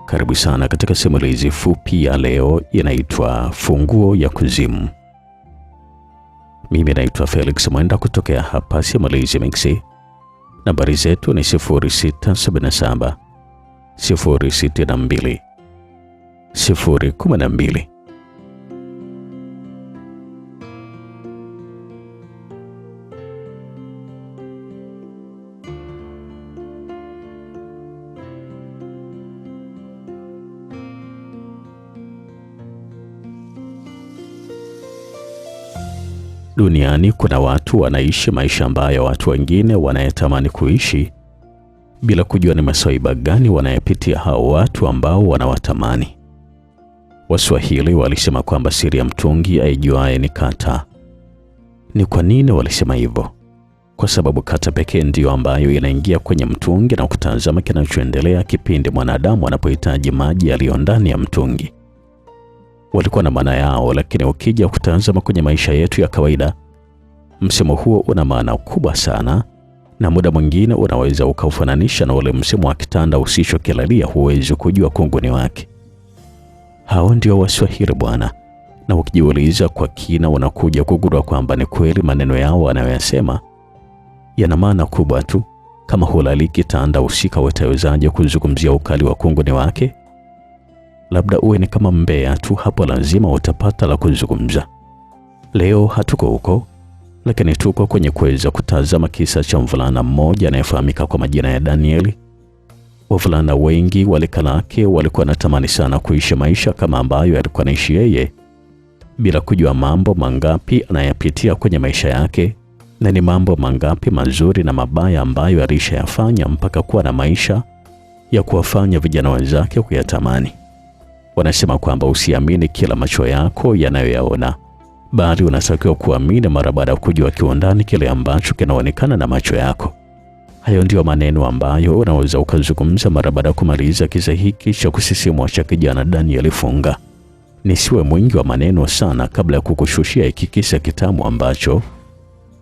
Karibu sana katika simulizi fupi ya leo inaitwa Funguo ya Kuzimu. Mimi naitwa Felix Mwenda kutokea hapa Simulizi Mixi. Nambari zetu ni 0677 062 012. Duniani kuna watu wanaishi maisha ambayo watu wengine wanayatamani kuishi bila kujua ni masaiba gani wanayapitia hao watu ambao wanawatamani. Waswahili walisema kwamba siri ya mtungi aijuaye ni kata. Ni kwa nini walisema hivyo? Kwa sababu kata pekee ndiyo ambayo inaingia kwenye mtungi na kutazama kinachoendelea kipindi mwanadamu anapohitaji maji yaliyo ndani ya mtungi. Walikuwa na maana yao, lakini ukija kutazama kwenye maisha yetu ya kawaida, msemo huo una maana kubwa sana, na muda mwingine unaweza ukaufananisha na ule msemo wa kitanda usichokilalia huwezi kujua kunguni wake. Hao ndio Waswahili bwana, na ukijiuliza kwa kina unakuja kugundua kwamba ni kweli maneno yao wanayoyasema yana maana kubwa tu. Kama hulali kitanda usika utawezaje kuzungumzia ukali wa kunguni wake? Labda uwe ni kama mbea tu, hapo lazima utapata la kuzungumza. Leo hatuko huko, lakini tuko kwenye kuweza kutazama kisa cha mvulana mmoja anayefahamika kwa majina ya Danieli. Wavulana wengi walika lake walikuwa natamani sana kuishi maisha kama ambayo alikuwa anaishi yeye, bila kujua mambo mangapi anayapitia kwenye maisha yake, na ni mambo mangapi mazuri na mabaya ambayo alishayafanya mpaka kuwa na maisha ya kuwafanya vijana wenzake kuyatamani. Wanasema kwamba usiamini kila macho yako yanayoyaona, bali unatakiwa kuamini mara baada ya kujua kiundani kile ambacho kinaonekana na macho yako. Hayo ndio maneno ambayo unaweza ukazungumza mara baada ya kumaliza kisa hiki cha kusisimua cha kijana Danieli Funga. Nisiwe mwingi wa maneno sana kabla ya kukushushia hiki kisa kitamu ambacho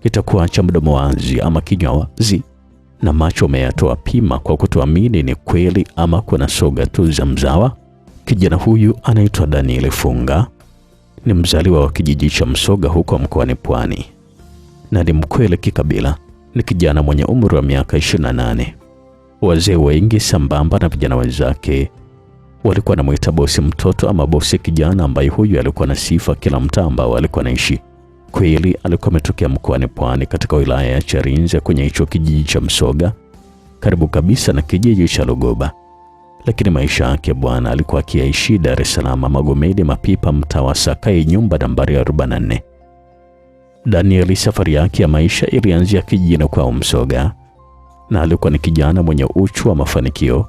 kitakuacha mdomo wazi ama kinywa wazi na macho umeyatoa pima kwa kutoamini ni kweli ama kuna soga tu za mzawa. Kijana huyu anaitwa Danieli Funga, ni mzaliwa wa kijiji cha Msoga huko mkoani Pwani, na ni Mkwele kikabila. Ni kijana mwenye umri wa miaka 28. Wazee wengi sambamba na vijana wenzake walikuwa wanamuita bosi mtoto ama bosi kijana, ambaye huyu alikuwa na sifa kila mtaa ambao alikuwa anaishi. Kweli alikuwa ametokea mkoani Pwani katika wilaya ya Charinze kwenye hicho kijiji cha Msoga, karibu kabisa na kijiji cha Lugoba. Lakini maisha yake bwana alikuwa akiishi Dar es Salaam, Magomeni Mapipa, mtaa wa Sakai, nyumba nambari 44. Danieli safari yake ya maisha ilianzia kijijini kwa Msoga, na alikuwa ni kijana mwenye uchu wa mafanikio,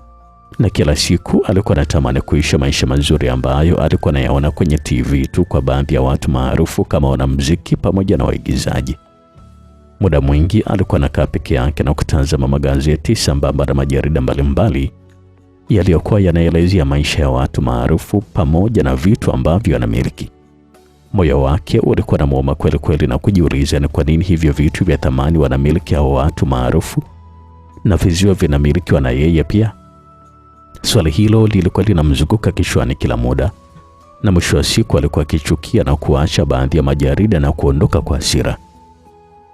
na kila siku alikuwa anatamani kuishi maisha mazuri ambayo alikuwa anayaona kwenye TV tu kwa baadhi ya watu maarufu kama wanamuziki pamoja na waigizaji. Muda mwingi alikuwa anakaa peke yake na kutazama magazeti sambamba na majarida mbalimbali yaliyokuwa yanaelezea maisha ya watu maarufu pamoja na vitu ambavyo anamiliki. Moyo wake ulikuwa unamuuma kweli kweli na kujiuliza ni kwa nini hivyo vitu vya thamani wanamiliki hao watu maarufu na vizio vinamilikiwa na yeye pia. Swali hilo lilikuwa linamzunguka kichwani kila muda, na mwisho wa siku alikuwa akichukia na kuacha baadhi ya majarida na kuondoka kwa hasira.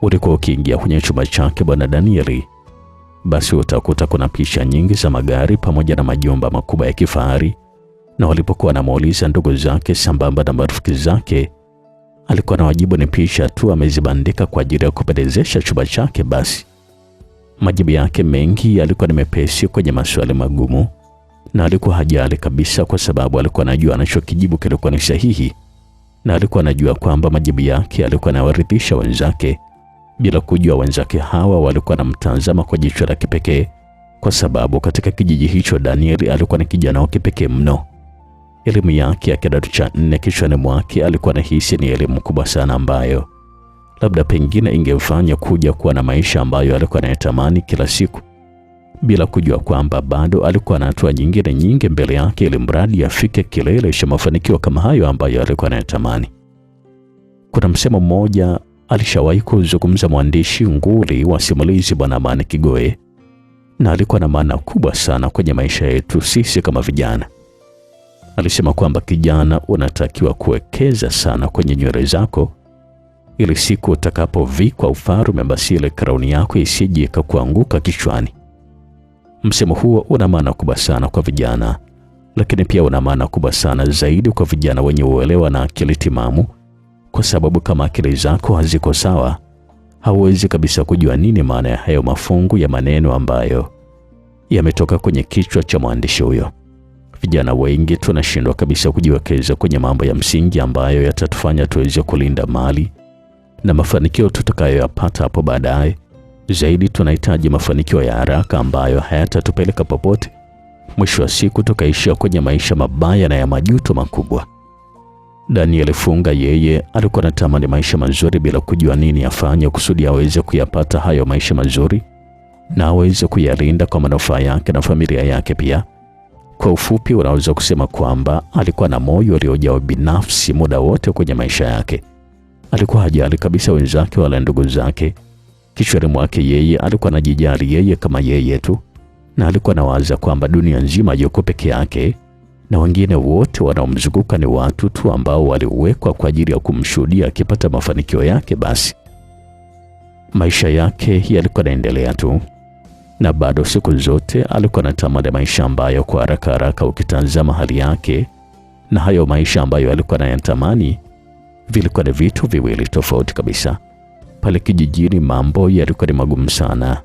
Ulikuwa ukiingia kwenye chumba chake bwana Danieli, basi utakuta kuna picha nyingi za magari pamoja na majumba makubwa ya kifahari, na walipokuwa anamuuliza ndugu zake sambamba na marafiki zake, alikuwa na wajibu ni picha tu amezibandika kwa ajili ya kupendezesha chumba chake. Basi majibu yake mengi yalikuwa ni mepesi kwenye maswali magumu, na alikuwa hajali kabisa, kwa sababu alikuwa anajua anachokijibu kilikuwa ni sahihi, na alikuwa anajua kwamba majibu yake alikuwa anawaridhisha wenzake, bila kujua wenzake hawa walikuwa wanamtazama kwa jicho la kipekee, kwa sababu katika kijiji hicho Danieli alikuwa ni kijana wa kipekee mno. Elimu yake ya kidato cha 4 kichwani mwake alikuwa anahisi ni elimu kubwa sana ambayo labda pengine ingemfanya kuja kuwa na maisha ambayo alikuwa anayatamani kila siku, bila kujua kwamba bado alikuwa na hatua nyingine nyingi mbele yake ili mradi afike kilele cha mafanikio kama hayo ambayo alikuwa anayatamani. Kuna msemo mmoja alishawahi kuzungumza mwandishi nguli wa simulizi bwana Amani Kigoe, na alikuwa na maana kubwa sana kwenye maisha yetu sisi kama vijana. Alisema kwamba kijana, unatakiwa kuwekeza sana kwenye nywele zako ili siku utakapovikwa ufalme basi ile crown yako isije ikakuanguka kichwani. Msemo huo una maana kubwa sana kwa vijana, lakini pia una maana kubwa sana zaidi kwa vijana wenye uelewa na akili timamu, kwa sababu kama akili zako haziko sawa, hauwezi kabisa kujua nini maana ya hayo mafungu ya maneno ambayo yametoka kwenye kichwa cha mwandishi huyo. Vijana wengi tunashindwa kabisa kujiwekeza kwenye mambo ya msingi ambayo yatatufanya tuweze kulinda mali na mafanikio tutakayoyapata hapo baadaye. Zaidi tunahitaji mafanikio ya haraka ambayo hayatatupeleka popote, mwisho wa siku tukaishia kwenye maisha mabaya na ya majuto makubwa. Daniel Funga yeye alikuwa anatamani maisha mazuri bila kujua nini afanye kusudi aweze kuyapata hayo maisha mazuri na aweze kuyalinda kwa manufaa yake na familia yake pia. Kwa ufupi, unaweza kusema kwamba alikuwa na moyo uliojaa binafsi muda wote kwenye maisha yake. Alikuwa hajali kabisa wenzake wala ndugu zake. Kichwani mwake yeye alikuwa anajijali yeye kama yeye tu, na alikuwa anawaza kwamba dunia nzima yuko peke yake na wengine wote wanaomzunguka ni watu tu ambao waliwekwa kwa ajili ya kumshuhudia akipata mafanikio yake. Basi maisha yake yalikuwa yanaendelea tu, na bado siku zote alikuwa anatamani maisha ambayo kwa haraka haraka ukitazama hali yake na hayo maisha ambayo alikuwa anayatamani vilikuwa ni vitu viwili tofauti kabisa. Pale kijijini mambo yalikuwa ni magumu sana,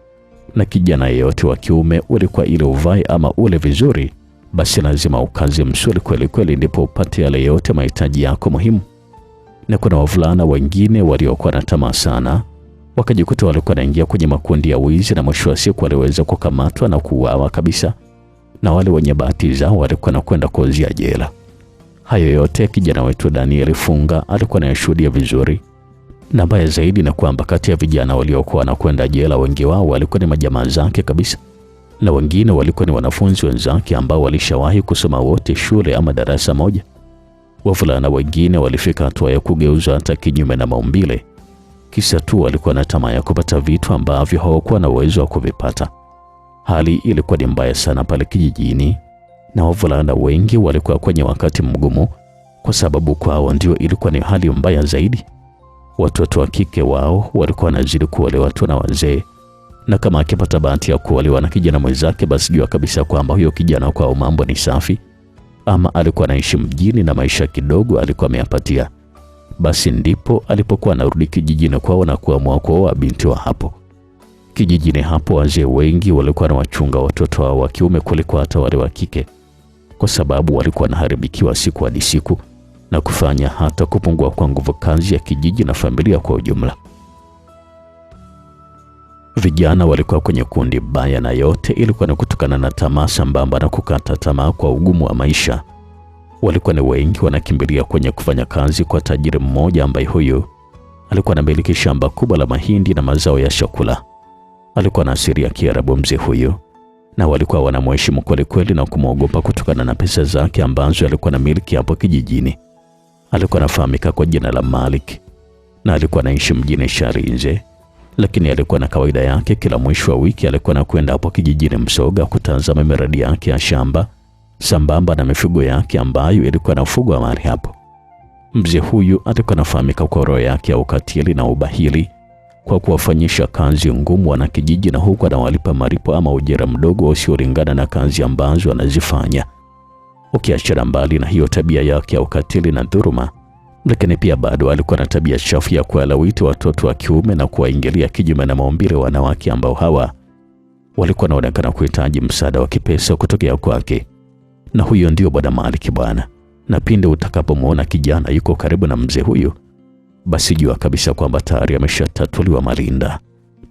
na kijana yeyote wa kiume ulikuwa ile uvae ama ule vizuri, basi lazima ukaze msuli kweli kweli ndipo upate yale yote mahitaji yako muhimu. Na kuna wavulana wengine waliokuwa na tamaa sana, wakajikuta walikuwa wanaingia kwenye makundi ya wizi na mwisho wa siku waliweza kukamatwa na kuuawa kabisa, na wale wenye bahati zao walikuwa na kwenda kuozia jela. Hayo yote kijana wetu Daniel Funga alikuwa anayashuhudia vizuri, na mbaya zaidi na kwamba kati ya vijana waliokuwa wanakwenda jela wengi wao walikuwa ni majamaa zake kabisa, na wengine walikuwa ni wanafunzi wenzake ambao walishawahi kusoma wote shule ama darasa moja. Wavulana wengine walifika hatua ya kugeuza hata kinyume na maumbile, kisa tu walikuwa na tamaa ya kupata vitu ambavyo hawakuwa na uwezo wa kuvipata. Hali ilikuwa ni mbaya sana pale kijijini, na wavulana wengi walikuwa kwenye wakati mgumu, kwa sababu kwao ndio ilikuwa ni hali mbaya zaidi. Watoto wa kike wao walikuwa wanazidi kuolewa tu na wazee, na kama akipata bahati ya kuolewa na kijana mwenzake, basi jua kabisa kwamba huyo kijana kwao mambo ni safi, ama alikuwa anaishi mjini na maisha kidogo alikuwa ameyapatia. Basi ndipo alipokuwa anarudi kijijini kwao na kuamua kuoa binti wa hapo. Kijijini hapo wazee wengi walikuwa na wachunga watoto wao wa kiume kuliko hata wale wa kike, kwa sababu walikuwa wanaharibikiwa siku hadi siku na kufanya hata kupungua kwa nguvu kazi ya kijiji na familia kwa ujumla. Vijana walikuwa kwenye kundi baya, na yote ilikuwa ni kutokana na tamaa sambamba na kukata tamaa kwa ugumu wa maisha. Walikuwa ni wengi wanakimbilia kwenye kufanya kazi kwa tajiri mmoja ambaye huyu alikuwa anamiliki shamba kubwa la mahindi na mazao ya chakula. Alikuwa na asili ya Kiarabu mzee huyu, na walikuwa wanamheshimu kweli kweli na kumwogopa kutokana na pesa zake ambazo alikuwa na miliki hapo kijijini. Alikuwa anafahamika kwa jina la Malik, na alikuwa anaishi mjini Sharinze, lakini alikuwa na kawaida yake. Kila mwisho wa wiki alikuwa anakwenda hapo kijijini Msoga kutazama miradi yake ya shamba sambamba na mifugo yake ambayo ilikuwa inafugwa mahali hapo. Mzee huyu alikuwa anafahamika kwa roho yake ya ukatili na ubahili, kwa kuwafanyisha kazi ngumu wana kijiji, na huku anawalipa malipo ama ujira mdogo usiolingana na kazi ambazo anazifanya. Ukiachana mbali na hiyo tabia yake ya ukatili na dhuluma, lakini pia bado alikuwa na tabia chafu ya kuwalawiti watoto wa kiume na kuwaingilia kinyume na maumbile wanawake ambao hawa walikuwa wanaonekana kuhitaji msaada wa kipesa kutokea kwake. Na huyo ndio Bwana Malik bwana. Na pinde utakapomwona kijana yuko karibu na mzee huyu, basi jua kabisa kwamba tayari ameshatatuliwa malinda,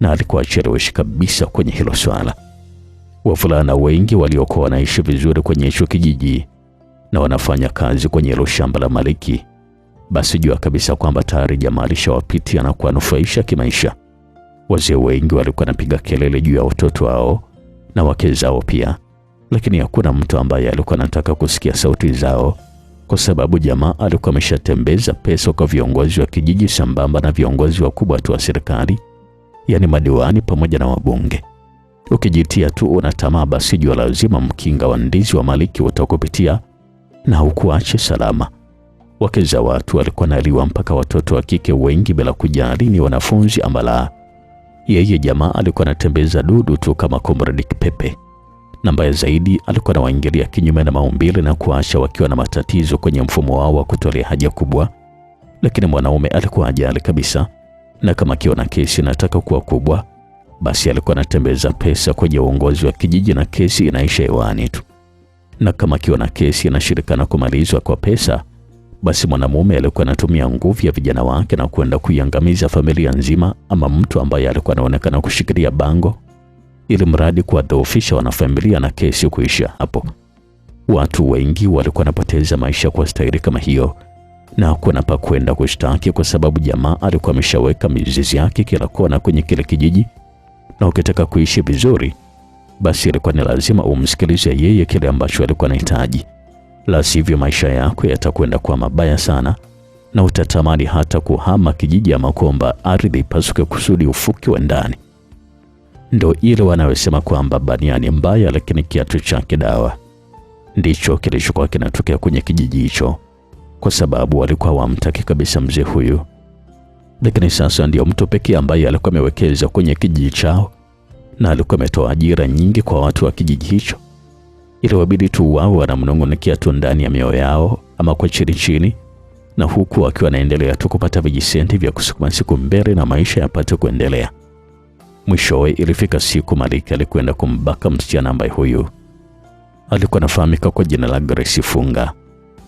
na alikuwa acheleweshi kabisa kwenye hilo swala. Wavulana wengi waliokuwa wanaishi vizuri kwenye hicho kijiji na wanafanya kazi kwenye hilo shamba la Maliki, basi jua kabisa kwamba tayari jamaa alishawapitia na kuwanufaisha kimaisha. Wazee wengi walikuwa wanapiga kelele juu ya watoto wao na wake zao pia, lakini hakuna mtu ambaye alikuwa anataka kusikia sauti zao, kwa sababu jamaa alikuwa ameshatembeza pesa kwa viongozi wa kijiji sambamba na viongozi wakubwa tu wa serikali, yani madiwani pamoja na wabunge. Ukijitia tu una tamaa, basi jua lazima mkinga wa ndizi wa Maliki utakupitia na hukuache salama. Wake za watu walikuwa naliwa mpaka watoto wa kike wengi bila kujali ni wanafunzi ama la. Yeye jamaa alikuwa anatembeza dudu tu kama Comrade Kipepe. Na mbaya zaidi, alikuwa anawaingilia kinyume na maumbile na kuacha wakiwa na matatizo kwenye mfumo wao wa kutolea haja kubwa. Lakini mwanaume alikuwa hajali kabisa, na kama akiona kesi inataka kuwa kubwa, basi alikuwa anatembeza pesa kwenye uongozi wa kijiji na kesi inaisha hewani tu. Na kama akiona kesi inashirikana kumalizwa kwa pesa, basi mwanamume alikuwa anatumia nguvu ya vijana wake na kwenda kuiangamiza familia nzima ama mtu ambaye alikuwa anaonekana kushikilia bango, ili mradi kuwadhoofisha wanafamilia na kesi kuisha hapo. Watu wengi walikuwa wanapoteza maisha kwa staili kama hiyo, na hakuna pa kwenda kushtaki kwa sababu jamaa alikuwa ameshaweka mizizi yake kila kona kwenye kile kijiji, na ukitaka kuishi vizuri, basi ilikuwa ni lazima umsikilize yeye kile ambacho alikuwa anahitaji. La sivyo maisha yako yatakwenda kwa mabaya sana, na utatamani hata kuhama kijiji ama kuomba ardhi pasuke kusudi ufuke wa ndani. Ndo ile wanayosema kwamba baniani mbaya lakini kiatu chake dawa. Ndicho kilichokuwa kinatokea kwenye kijiji hicho, kwa sababu walikuwa wamtaki kabisa mzee huyu. Lakini sasa ndio mtu pekee ambaye alikuwa amewekeza kwenye kijiji chao, na alikuwa ametoa ajira nyingi kwa watu wa kijiji hicho. Ile wabidi tu wao wanamnong'onikia tu ndani ya mioyo yao ama kwa chini, na huku akiwa anaendelea tu kupata vijisenti vya kusukuma siku mbele na maisha yapate kuendelea. Mwishowe ilifika siku Maliki alikwenda kumbaka msichana ambaye huyu alikuwa anafahamika kwa jina la Grace Funga,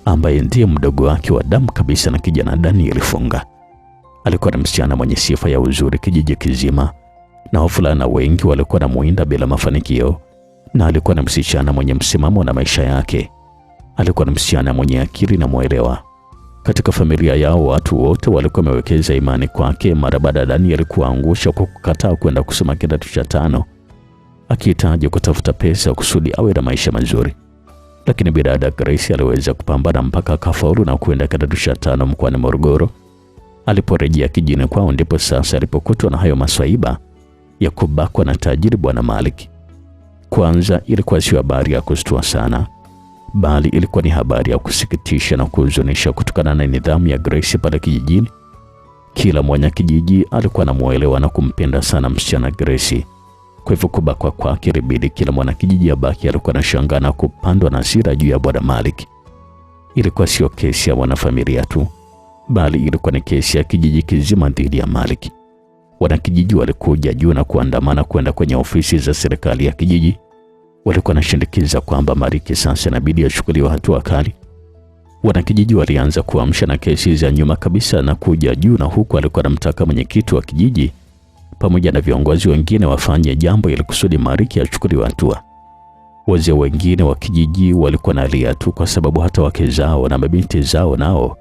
ambaye ndiye mdogo wake wa damu kabisa na kijana Daniel Funga. Alikuwa na msichana mwenye sifa ya uzuri kijiji kizima, na wavulana wengi walikuwa wanamuinda bila mafanikio, na alikuwa na msichana mwenye msimamo na maisha yake. Alikuwa na msichana mwenye akili na mwelewa. Katika familia yao watu wote walikuwa wamewekeza imani kwake mara baada ya Daniel kuangusha kwa kukataa kwenda kusoma kidato cha 5, akihitaji kutafuta pesa kusudi awe na maisha mazuri. Lakini bidada Grace aliweza kupambana mpaka akafaulu na kwenda kidato cha 5 mkoani Morogoro. Aliporejea kijijini kwao ndipo sasa alipokutwa na hayo maswaiba ya kubakwa na tajiri bwana Maliki. Kwanza ilikuwa sio habari ya kustua sana, bali ilikuwa ni habari ya kusikitisha na kuhuzunisha kutokana na nidhamu ya Grace pale kijijini. Kila mwana kijiji alikuwa anamuelewa na kumpenda sana msichana Grace. Kwa hivyo kubakwa kwake ilibidi kila mwana kijiji abaki alikuwa anashangaa na kupandwa na hasira juu ya bwana Maliki. Ilikuwa sio kesi ya wanafamilia tu, bali ilikuwa ni kesi ya kijiji kizima dhidi ya Maliki. Wanakijiji walikuja juu na kuandamana kwenda kwenye ofisi za serikali ya kijiji. Walikuwa wanashindikiza kwamba Maliki sasa inabidi achukuliwe hatua kali. Wanakijiji walianza kuamsha na kesi za nyuma kabisa na kuja juu, na huku alikuwa anamtaka mwenyekiti wa kijiji pamoja na viongozi wengine wafanye jambo ili kusudi Maliki achukuliwe hatua. Wazee wengine wa kijiji walikuwa nalia tu kwa sababu hata wake zao na mabinti zao nao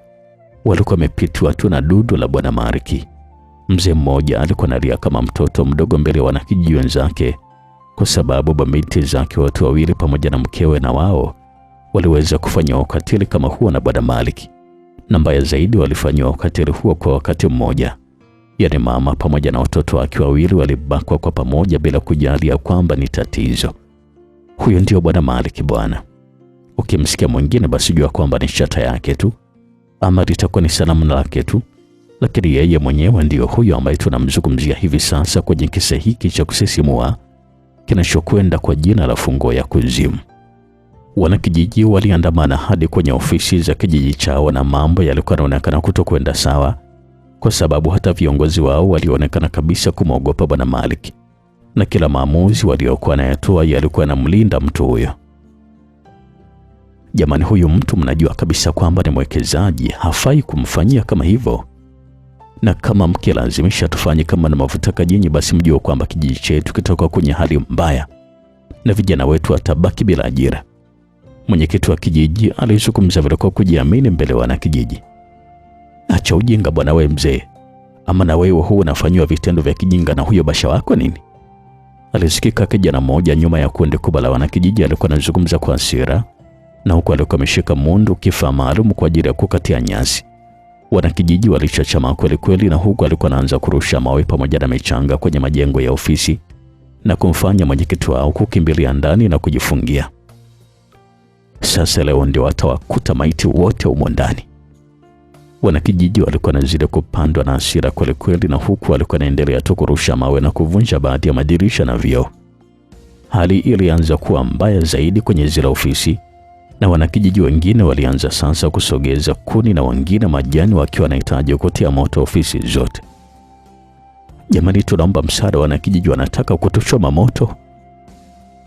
walikuwa wamepitwa tu na dudu la bwana Maliki. Mzee mmoja alikuwa analia kama mtoto mdogo mbele ya wanakijiji wenzake, kwa sababu mabinti zake wote wawili pamoja na mkewe na wao waliweza kufanywa ukatili kama huo na bwana Maliki. Na mbaya zaidi, walifanywa ukatili huo kwa wakati mmoja. Yaani mama pamoja na watoto wake wawili walibakwa kwa pamoja bila kujali ya kwamba ni tatizo. Huyo ndio bwana Maliki bwana. Ukimsikia mwingine basi jua kwamba ni shata yake tu, ama litakuwa ni salamu lake tu. Lakini yeye mwenyewe ndio huyo ambaye tunamzungumzia hivi sasa kwenye kisa hiki cha kusisimua kinachokwenda kwa jina la Fungo ya Kuzimu. Wanakijiji waliandamana hadi kwenye ofisi za kijiji chao, na mambo yalikuwa yanaonekana kutokwenda sawa, kwa sababu hata viongozi wao walionekana kabisa kumwogopa bwana Maliki, na kila maamuzi waliokuwa nayatoa yalikuwa yanamlinda mtu huyo. Jamani, huyu mtu mnajua kabisa kwamba ni mwekezaji, hafai kumfanyia kama hivyo. Na kama mkilazimisha tufanye kama na mafuta kajini, basi mjue kwamba kijiji chetu kitakuwa kwenye hali mbaya na vijana wetu watabaki bila ajira. Mwenyekiti wa kijiji alizungumza vile kwa kujiamini mbele wana kijiji. Acha ujinga bwana wewe mzee, ama na wewe huo unafanywa vitendo vya kijinga na huyo basha wako nini? Alisikika kijana mmoja nyuma ya kundi kubwa la wana kijiji alikuwa anazungumza kwa hasira, na huko alikuwa ameshika mundu, kifaa maalum kwa ajili ya kukatia nyasi. Wanakijiji walichachama kweli kweli, na huko alikuwa anaanza kurusha mawe pamoja na michanga kwenye majengo ya ofisi na kumfanya mwenyekiti wao kukimbilia ndani na kujifungia. Sasa leo ndio watawakuta maiti wote humo ndani. Wanakijiji walikuwa nazidi kupandwa na hasira kweli kweli, na huku walikuwa naendelea tu kurusha mawe na kuvunja baadhi ya madirisha na vioo. Hali ilianza kuwa mbaya zaidi kwenye zile ofisi, na wanakijiji wengine walianza sasa kusogeza kuni na wengine majani wakiwa wanahitaji kutia moto ofisi zote. Jamani, tunaomba msaada, wanakijiji wanataka kutuchoma moto.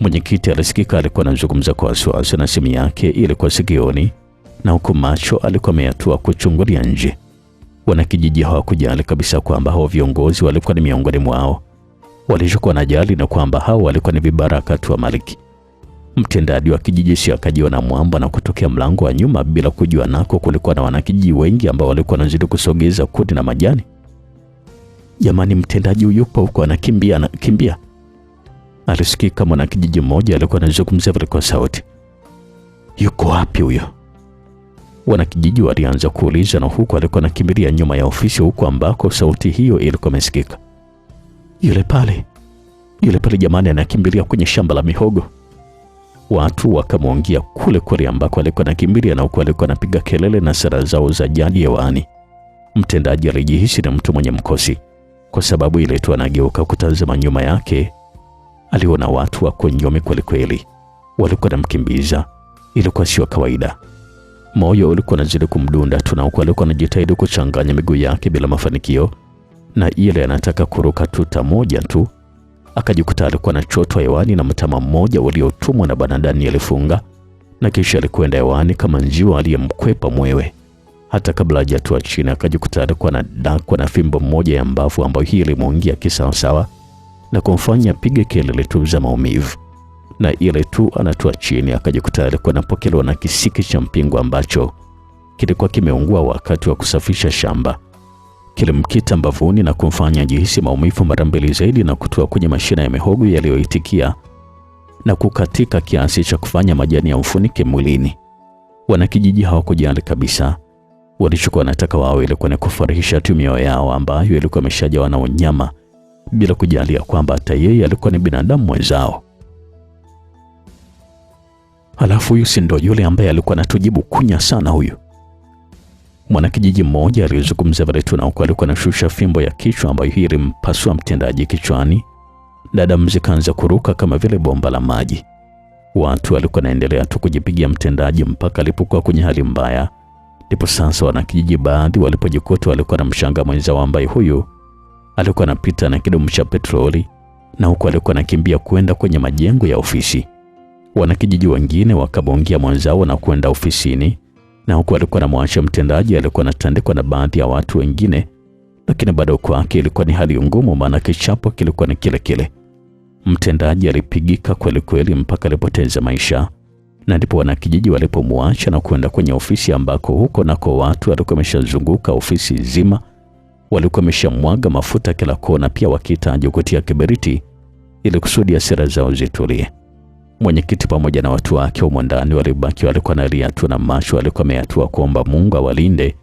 Mwenyekiti alisikika alikuwa anazungumza kwa wasiwasi na simu yake ilikuwa sikioni, na huku macho alikuwa ameyatua kuchungulia nje. Wanakijiji hawakujali kabisa kwamba hao viongozi walikuwa ni miongoni mwao. Walichokuwa wanajali na kwamba hao walikuwa ni vibaraka tu wa Maliki. Mtendaji wa kijiji si akajiona mwamba na kutokea mlango wa nyuma bila kujua nako kulikuwa na wanakijiji wengi ambao walikuwa wanazidi kusogeza kuni na majani. Jamani, mtendaji yupo huko anakimbia. Alisikika mwanakijiji mmoja alikuwa anazungumza kwa sauti. Yuko wapi huyo? Wanakijiji walianza kuuliza, na huko alikuwa anakimbilia nyuma ya ofisi huko ambako sauti hiyo ilikuwa imesikika. Yule pale jamani, anakimbilia kwenye shamba la mihogo. Watu wakamwongia kule kule ambako alikuwa anakimbilia, na huko alikuwa anapiga kelele na sara zao za jadi hewani. Mtendaji alijihisi na mtu mwenye mkosi, kwa sababu ile tu anageuka kutazama nyuma yake aliona watu wako nyome kweli kweli. Walikuwa wanamkimbiza. Ilikuwa sio kawaida. Moyo ulikuwa unazidi kumdunda tu, na huko alikuwa anajitahidi kuchanganya miguu yake bila mafanikio, na ile anataka kuruka tuta moja tu akajikuta alikuwa anachotwa hewani na mtama mmoja uliotumwa na Bwana Daniel Funga, na kisha alikwenda hewani kama njiwa aliyemkwepa mwewe. Hata kabla hajatua chini akajikuta alikuwa anadakwa na fimbo moja ya mbavu ambayo hii ilimuingia kisawasawa na kumfanya pige kelele tu za maumivu. Na ile tu anatua chini akajikuta alikuwa anapokelewa na kisiki cha mpingo ambacho kilikuwa kimeungua wakati wa kusafisha shamba. Kilimkita mbavuni na kumfanya jihisi maumivu mara mbili zaidi, na kutua kwenye mashina ya mihogo yaliyoitikia na kukatika kiasi cha kufanya majani ya mfunike mwilini. Wanakijiji hawakujali kabisa. Walichokuwa wanataka wao ilikuwa ni kufarisha tu mioyo yao ambayo ilikuwa imeshajawa na unyama, bila kujalia kwamba hata yeye alikuwa ni binadamu mwenzao. Halafu huyu si ndo yule ambaye alikuwa anatujibu kunya sana huyu? Mwanakijiji mmoja alizungumza vile tu, na huko alikuwa anashusha fimbo ya kichwa ambayo hii ilimpasua mtendaji kichwani. Damu zikaanza kuruka kama vile bomba la maji. Watu walikuwa naendelea tu kujipigia mtendaji mpaka alipokuwa kwenye hali mbaya. Ndipo sasa wanakijiji baadhi walipojikuta walikuwa na mshanga mwenzao ambaye huyu alikuwa anapita na kidumu cha petroli, na huko alikuwa anakimbia kwenda kwenye majengo ya ofisi. Wanakijiji wengine wakabongia mwenzao na kwenda ofisini, na huko alikuwa anamwacha mtendaji alikuwa anatandikwa na baadhi ya watu wengine, lakini bado kwake ilikuwa ni hali ngumu, maana kichapo kilikuwa ni kile kile. Mtendaji alipigika kweli kweli mpaka alipoteza maisha, na ndipo wanakijiji walipomwacha na kwenda kwenye ofisi ambako huko nako watu walikuwa wameshazunguka ofisi nzima, walikuwa wameshamwaga mafuta kila kona, pia wakihitaji kutia kiberiti ili kusudi hasira zao zitulie. Mwenyekiti pamoja na watu wake humo ndani walibaki walikuwa nalia tu, na macho alikuwa ameyatua kuomba Mungu awalinde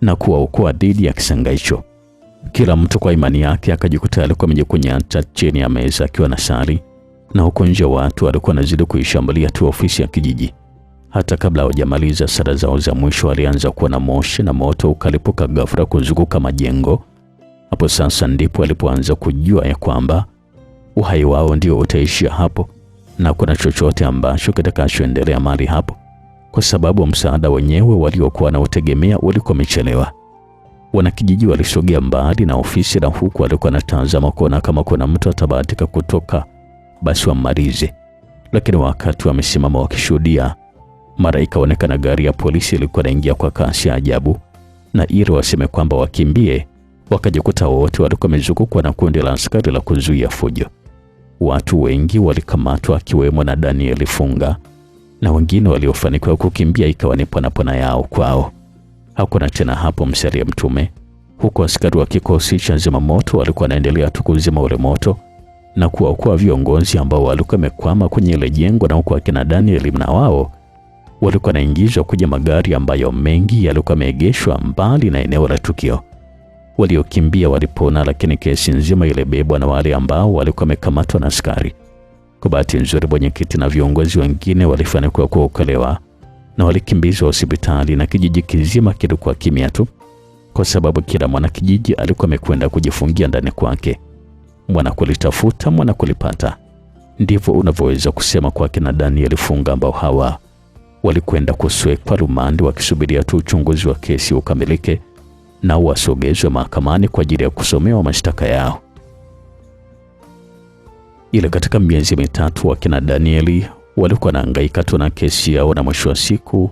na kuwaokoa dhidi ya kisanga hicho. Kila mtu kwa imani yake akajikuta alikuwa amejikunyata chini ya meza akiwa na sali, na huko nje watu walikuwa wanazidi kuishambulia tu ofisi ya kijiji. Hata kabla hawajamaliza sala zao za mwisho walianza kuwa na moshi na moto ukalipuka ghafla kuzunguka majengo. Hapo sasa ndipo walipoanza kujua ya kwamba uhai wao ndio utaishia hapo, na kuna chochote ambacho kitakachoendelea mahali hapo, kwa sababu msaada wenyewe waliokuwa na utegemea ulikuwa umechelewa. Wanakijiji walisogea mbali na ofisi, na huku walikuwa wanatazama kuona kama kuna mtu atabahatika kutoka basi wamalize. Lakini wakati wamesimama wakishuhudia, mara ikaonekana gari ya polisi ilikuwa inaingia kwa kasi ya ajabu, na ili waseme kwamba wakimbie, wakajikuta wote walikuwa wamezungukwa na kundi la askari la kuzuia fujo. Watu wengi walikamatwa akiwemo na Daniel Funga, na wengine waliofanikiwa kukimbia ikawa ni pona yao kwao. Hakuna tena hapo msali ya mtume, huku askari wa kikosi cha zimamoto walikuwa wanaendelea tu kuzima ule moto na kuwaokoa viongozi ambao walikuwa wamekwama kwenye ile jengo, na huku akina Daniel na wao walikuwa wanaingizwa kwenye magari ambayo mengi yalikuwa yameegeshwa mbali na eneo la tukio. Waliokimbia walipona, lakini kesi nzima ilibebwa na wale ambao walikuwa wamekamatwa na askari. Kwa bahati nzuri, mwenyekiti na viongozi wengine walifanikiwa kuokolewa na walikimbizwa hospitali, na kijiji kizima kilikuwa kimya tu, kwa sababu kila mwanakijiji alikuwa amekwenda kujifungia ndani kwake. Mwana kulitafuta, mwana kulipata. Ndivyo unavyoweza kusema kwa kina Daniel Funga, ambao hawa walikwenda kuswekwa rumande wakisubiria tu uchunguzi wa kesi ukamilike na wasogezwe mahakamani kwa ajili ya kusomewa mashtaka yao. Ile katika miezi mitatu wakina Danieli walikuwa wanahangaika tu na kesi yao, na mwisho wa siku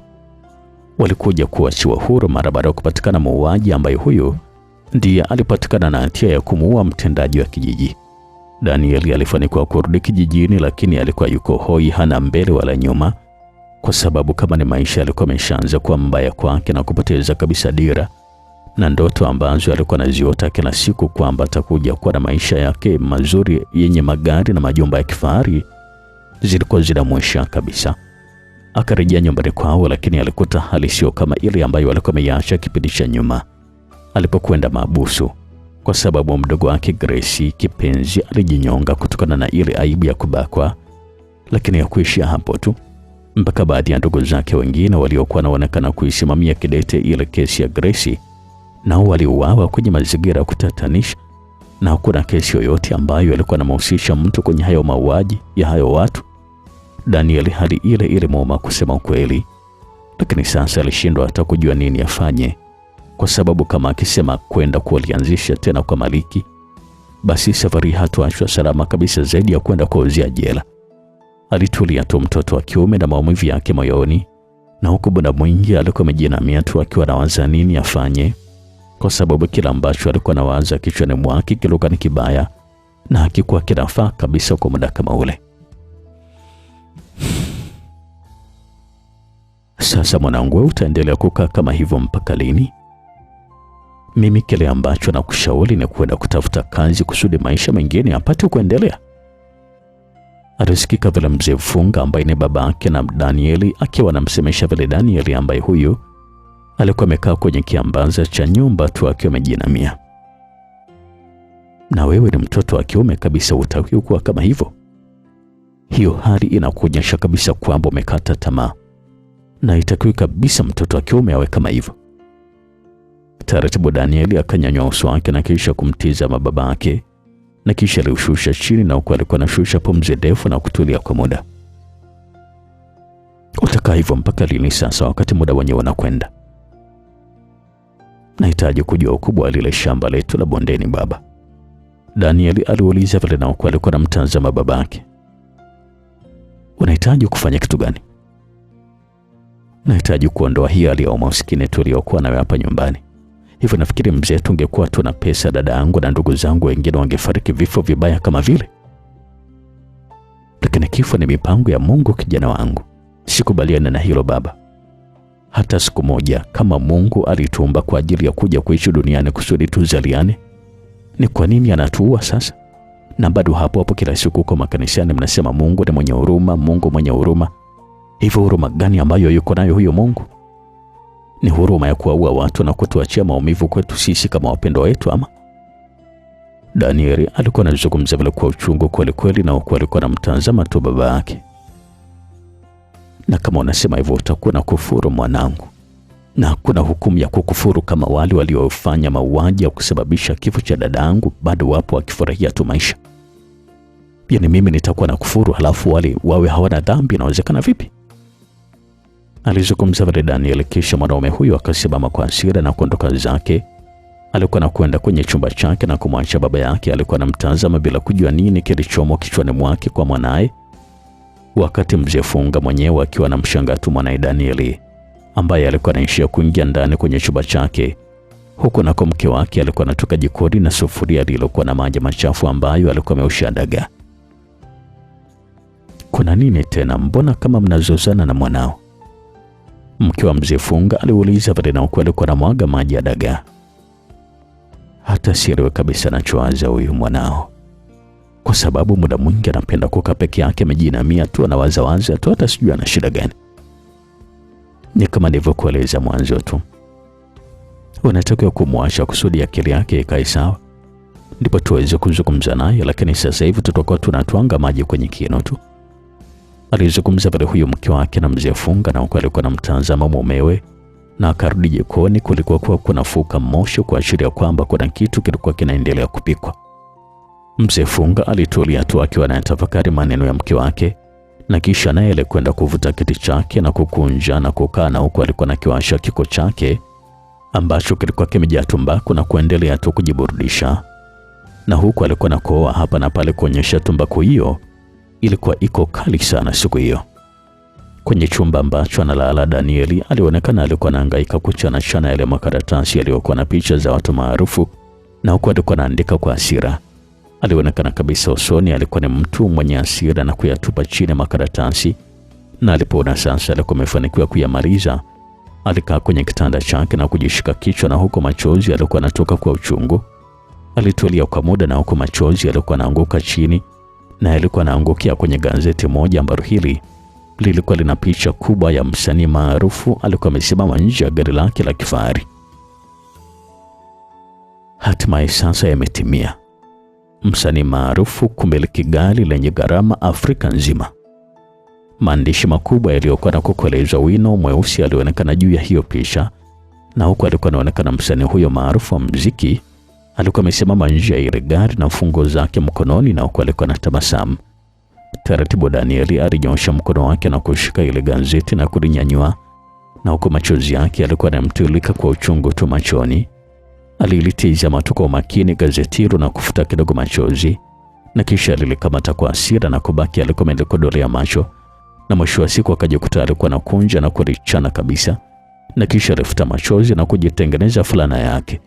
walikuja kuachiwa huru mara baada ya kupatikana muuaji ambaye huyu ndiye alipatikana na hatia ya kumuua mtendaji wa kijiji. Danieli alifanikiwa kurudi kijijini, lakini alikuwa yuko hoi, hana mbele wala nyuma, kwa sababu kama ni maisha alikuwa ameshaanza kuwa mbaya kwake na kupoteza kabisa dira na ndoto ambazo alikuwa anaziota kila siku kwamba atakuja kuwa na maisha yake mazuri yenye magari na majumba ya kifahari zilikuwa zinamwisha kabisa. Akarejea nyumbani kwao, lakini alikuta hali sio kama ile ambayo alikuwa ameiacha kipindi cha nyuma alipokwenda mahabusu, kwa sababu mdogo wake Grace kipenzi alijinyonga kutokana na ile aibu ya kubakwa. Lakini hakuishia hapo tu, mpaka baadhi ya ndugu zake wengine waliokuwa wanaonekana kuisimamia kidete ile kesi ya Grace nao waliuawa kwenye mazingira ya kutatanisha, na hakuna kesi yoyote ambayo ilikuwa inamhusisha mtu kwenye hayo mauaji ya hayo watu. Daniel hali ile ile muuma kusema ukweli, lakini sasa alishindwa hata kujua nini afanye, kwa sababu kama akisema kwenda kulianzisha tena kwa Maliki, basi safari hatuachwa salama kabisa zaidi ya kwenda kuozea jela. Alitulia tu mtoto wa kiume na maumivu yake moyoni, na huku muda mwingi alikuwa amejinamia tu akiwa anawaza nini afanye, kwa sababu kila ambacho alikuwa anawaza kichwani mwake kilikuwa ni kibaya na hakikuwa kinafaa kabisa kwa muda kama ule. Sasa mwanangu, utaendelea kukaa kama hivyo mpaka lini? Mimi kile ambacho nakushauri ni kwenda kutafuta kazi kusudi maisha mengine apate kuendelea. Alisikika vile mzee Funga ambaye ni babake na Danieli akiwa anamsemesha vile Danieli ambaye huyu alikuwa amekaa kwenye kiambaza cha nyumba tu akiwa amejinamia. Na wewe ni mtoto wa kiume kabisa, utakiwa kuwa kama hivyo. Hiyo hali inakuonyesha kabisa kwamba umekata tamaa, na itakiwa kabisa mtoto wa kiume awe kama hivyo. Taratibu Danieli akanyanyua uso wake na kisha kumtizama babake, na kisha aliushusha chini, na huko alikuwa anashusha pumzi ndefu na kutulia kwa muda. Utakaa hivyo mpaka lini sasa, wakati muda wenyewe unakwenda? Nahitaji kujua ukubwa wa lile shamba letu la bondeni baba, Danieli aliuliza vile, na huko alikuwa anamtazama babake. Unahitaji kufanya kitu gani? Nahitaji kuondoa hii hali ya umaskini tuliokuwa nayo hapa nyumbani. Hivyo nafikiri mzee, tungekuwa tuna pesa, dada yangu na ndugu zangu wengine wangefariki vifo vibaya kama vile. Lakini kifo ni mipango ya Mungu kijana wangu. Sikubaliana na hilo baba. Hata siku moja. Kama Mungu alituumba kwa ajili ya kuja kuishi duniani kusudi tuzaliane, ni kwa nini anatuua sasa? Na bado hapo hapo kila siku kwa makanisani mnasema Mungu ni mwenye huruma, Mungu mwenye huruma. Hivyo huruma gani ambayo yuko nayo huyo Mungu? Ni huruma ya kuwaua watu na kutuachia maumivu kwetu sisi kama wapendwa wetu ama? Danieli alikuwa anazungumza vile kwa uchungu kweli kweli, na huko alikuwa anamtazama tu baba yake. Na kama unasema hivyo utakuwa na kufuru mwanangu, na hakuna hukumu ya kukufuru kama wale waliofanya mauaji ya kusababisha kifo cha dada yangu bado wapo wakifurahia tu maisha. Yaani mimi nitakuwa na kufuru halafu wale wawe hawana dhambi? Inawezekana vipi? Alizungumza vile Daniel, kisha mwanaume huyo akasimama kwa hasira na kuondoka zake. Alikuwa anakwenda kwenye chumba chake na kumwacha baba yake alikuwa anamtazama bila kujua nini kilichomo kichwani mwake kwa mwanae, wakati mzee Funga mwenyewe akiwa anamshangaa tu mwanae Danieli ambaye alikuwa anaishia kuingia ndani kwenye chumba chake, huku nako mke wake alikuwa anatoka jikoni na sufuria lililokuwa na maji machafu ambayo alikuwa ameosha dagaa. Kuna nini tena? Mbona kama mnazozana na mwanao? Mke wa mzee Funga aliuliza vile, na huku alikuwa anamwaga maji ya dagaa. Hata sielewi kabisa anachowaza huyu mwanao, kwa sababu muda mwingi anapenda kukaa peke yake amejinamia tu, anawaza tu, hata sijui ana shida gani. Ni kama nilivyokueleza mwanzo tu, unatakiwa kumwacha kusudi akili yake ikae sawa, ndipo tuweze kuzungumza naye, lakini sasa hivi tutakuwa tunatwanga maji kwenye kinu tu. Alizungumza pale huyo mke wake na Mzee Funga, na huko alikuwa anamtazama mumewe, na akarudi jikoni. Kulikuwa kunafuka moshi kuashiria kwamba kuna kitu kilikuwa kinaendelea kupikwa. Mzee Funga alitulia tu akiwa anatafakari maneno ya mke wake, na kisha naye alikwenda kuvuta kiti chake na kukunja na kukaa, na huko alikuwa anakiwasha kiko chake ambacho kilikuwa kimejaa tumbaku na kuendelea tu kujiburudisha. Na huko alikuwa anakoa hapa na pale kuonyesha tumbaku hiyo ilikuwa iko kali sana siku hiyo. Kwenye chumba ambacho analala Danieli alionekana alikuwa anahangaika kuchana chana yale makaratasi yaliyokuwa na picha za watu maarufu, na huko alikuwa anaandika kwa hasira. Alionekana kabisa usoni alikuwa ni mtu mwenye hasira na kuyatupa chini makaratasi, na alipoona sasa alikuwa amefanikiwa kuyamaliza, alikaa kwenye kitanda chake na kujishika kichwa, na huko machozi alikuwa anatoka kwa uchungu. Alitulia kwa muda, na huko machozi alikuwa anaanguka chini, na alikuwa anaangukia kwenye gazeti moja ambalo hili lilikuwa lina picha kubwa ya msanii maarufu alikuwa amesimama nje ya gari lake la kifahari. Hatimaye sasa yametimia. Msanii maarufu kumiliki gari lenye gharama Afrika nzima. Maandishi makubwa yaliyokuwa na kukolezwa wino mweusi alionekana juu ya hiyo picha, na huko alikuwa anaonekana msanii huyo maarufu wa muziki alikuwa amesimama nje ya ile gari na funguo zake mkononi, na huko alikuwa anatabasamu. Taratibu Danieli alinyosha mkono wake na kushika ile gazeti na kulinyanyua, na huko machozi yake alikuwa yanamtiririka kwa uchungu tu machoni. Alilitizama tu kwa makini gazeti hilo na kufuta kidogo machozi, na kisha alilikamata kwa hasira na kubaki alikuwa amelikodolea macho, na mwisho wa siku akajikuta alikuwa anakunja na kulichana kabisa, na kisha alifuta machozi na kujitengeneza fulana yake.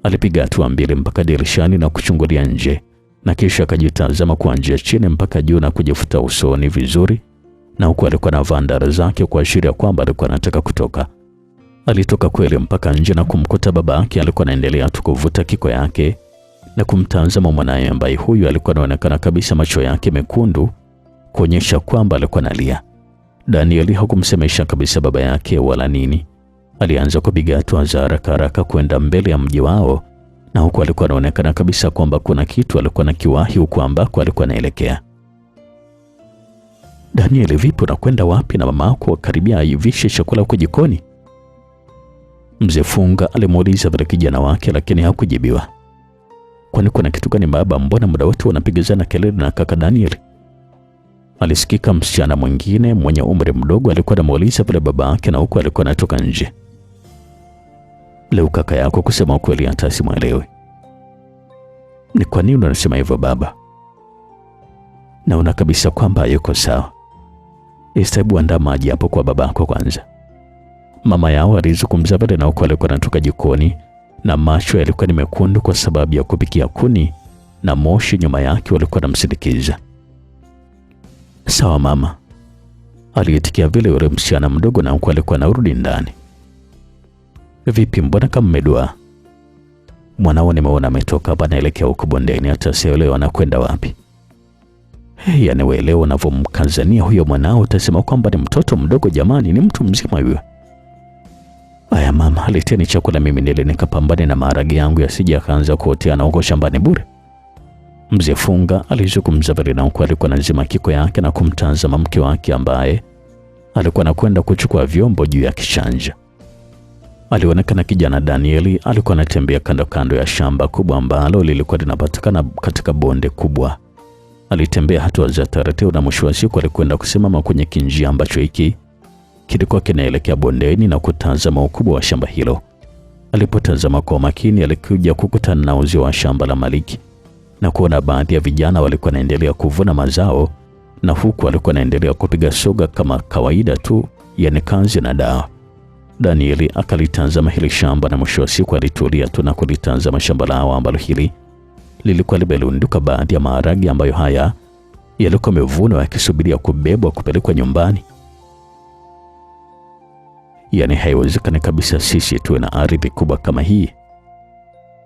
Alipiga hatua mbili mpaka dirishani na kuchungulia nje, na kisha akajitazama kuanzia chini mpaka juu na kujifuta usoni vizuri, na huko alikuwa na vandara zake kuashiria kwamba alikuwa anataka kutoka. Alitoka kweli mpaka nje na kumkuta baba yake alikuwa anaendelea tu kuvuta kiko yake na kumtazama mwanae, ambaye huyu alikuwa anaonekana kabisa macho yake mekundu kuonyesha kwamba alikuwa analia. Danieli hakumsemesha kabisa baba yake wala nini. Alianza kupiga hatua za haraka kwenda mbele ya mji wao, na huko alikuwa anaonekana kabisa kwamba kuna kitu alikuwa na kiwahi huko ambako alikuwa anaelekea. Danieli, vipi, unakwenda wapi na mama yako karibia aivishe chakula huko jikoni? Mzee Funga alimuuliza vile kijana wake, lakini hakujibiwa. Kwani kuna kitu gani baba, mbona muda wote wanapigizana kelele na kaka Danieli? Alisikika msichana mwingine mwenye umri mdogo alikuwa anamuuliza vile baba yake, na huko alikuwa anatoka nje. Leo kaka yako kusema ukweli hata simuelewi. Ni kwa nini unasema hivyo baba? Naona kabisa kwamba yuko sawa. Hebu andaa maji hapo kwa babako kwanza. Mama yao alizungumza pale, na huko alikuwa anatoka jikoni na macho yalikuwa ni mekundu kwa sababu ya kupikia kuni, na moshi nyuma yake walikuwa wanamsindikiza. Sawa mama, aliitikia vile yule msichana mdogo, na huko alikuwa anarudi ndani. Vipi, mbona kama mmedua? Mwanao nimeona ametoka hapa anaelekea huko bondeni, hata sielewi anakwenda wapi. Yaani wewe leo unavyomkazania huyo mwanao utasema kwamba ni mtoto mdogo. Jamani, ni mtu mzima huyo. Aya mama, leteni chakula mimi nile nikapambane na maharage yangu yasije akaanza kuoteana huko shambani bure. Mzee Funga alizungumza pale, na huko alikuwa anazima kiko yake na kumtazama mke wake ambaye alikuwa anakwenda kuchukua vyombo juu ya kishanja. Alionekana kijana Danieli alikuwa anatembea kando ya shamba kubwa ambalo lilikuwa linapatikana katika bonde kubwa. Alitembea hatua za taratibu, na mwisho wa siku alikwenda kusimama kwenye kinjia ambacho hiki kilikuwa kinaelekea bondeni na kutazama ukubwa wa shamba hilo. Alipotazama kwa makini, alikuja kukutana na uzio wa shamba la Maliki na kuona baadhi ya vijana walikuwa wanaendelea kuvuna mazao, na huku walikuwa wanaendelea kupiga soga kama kawaida tu, yani kazi na dawa. Danieli akalitazama hili shamba, na mwisho wa siku alitulia tu na kulitazama shamba lao ambalo hili lilikuwa limelunduka baadhi ya maharagi ambayo haya yalikuwa yamevunwa yakisubiria kubebwa kupelekwa nyumbani. Yani haiwezekani kabisa sisi tuwe na ardhi kubwa kama hii,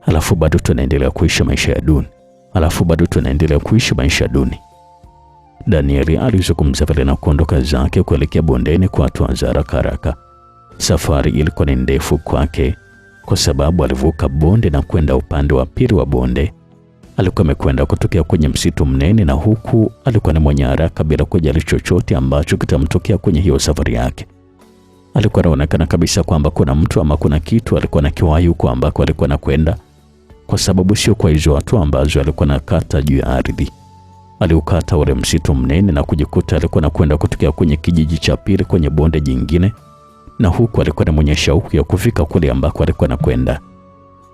alafu bado tunaendelea kuishi maisha duni. Danieli alizungumza pale na kuondoka zake kuelekea bondeni kwa hatua za haraka. Safari ilikuwa ni ndefu kwake, kwa sababu alivuka bonde na kwenda upande wa pili wa bonde. Alikuwa amekwenda kutokea kwenye msitu mnene, na huku alikuwa ni mwenye haraka bila kujali chochote ambacho kitamtokea kwenye hiyo safari yake. Alikuwa anaonekana kabisa kwamba kuna mtu ama kuna kitu alikuwa anakiwahi huko ambako alikuwa anakwenda, kwa sababu sio kwa hizo watu ambazo alikuwa anakata juu ya ardhi. Aliukata ule msitu mnene na kujikuta alikuwa anakwenda kutokea kwenye kijiji cha pili kwenye bonde jingine, na huku alikuwa na mwenye shauku ya kufika kule ambako alikuwa anakwenda.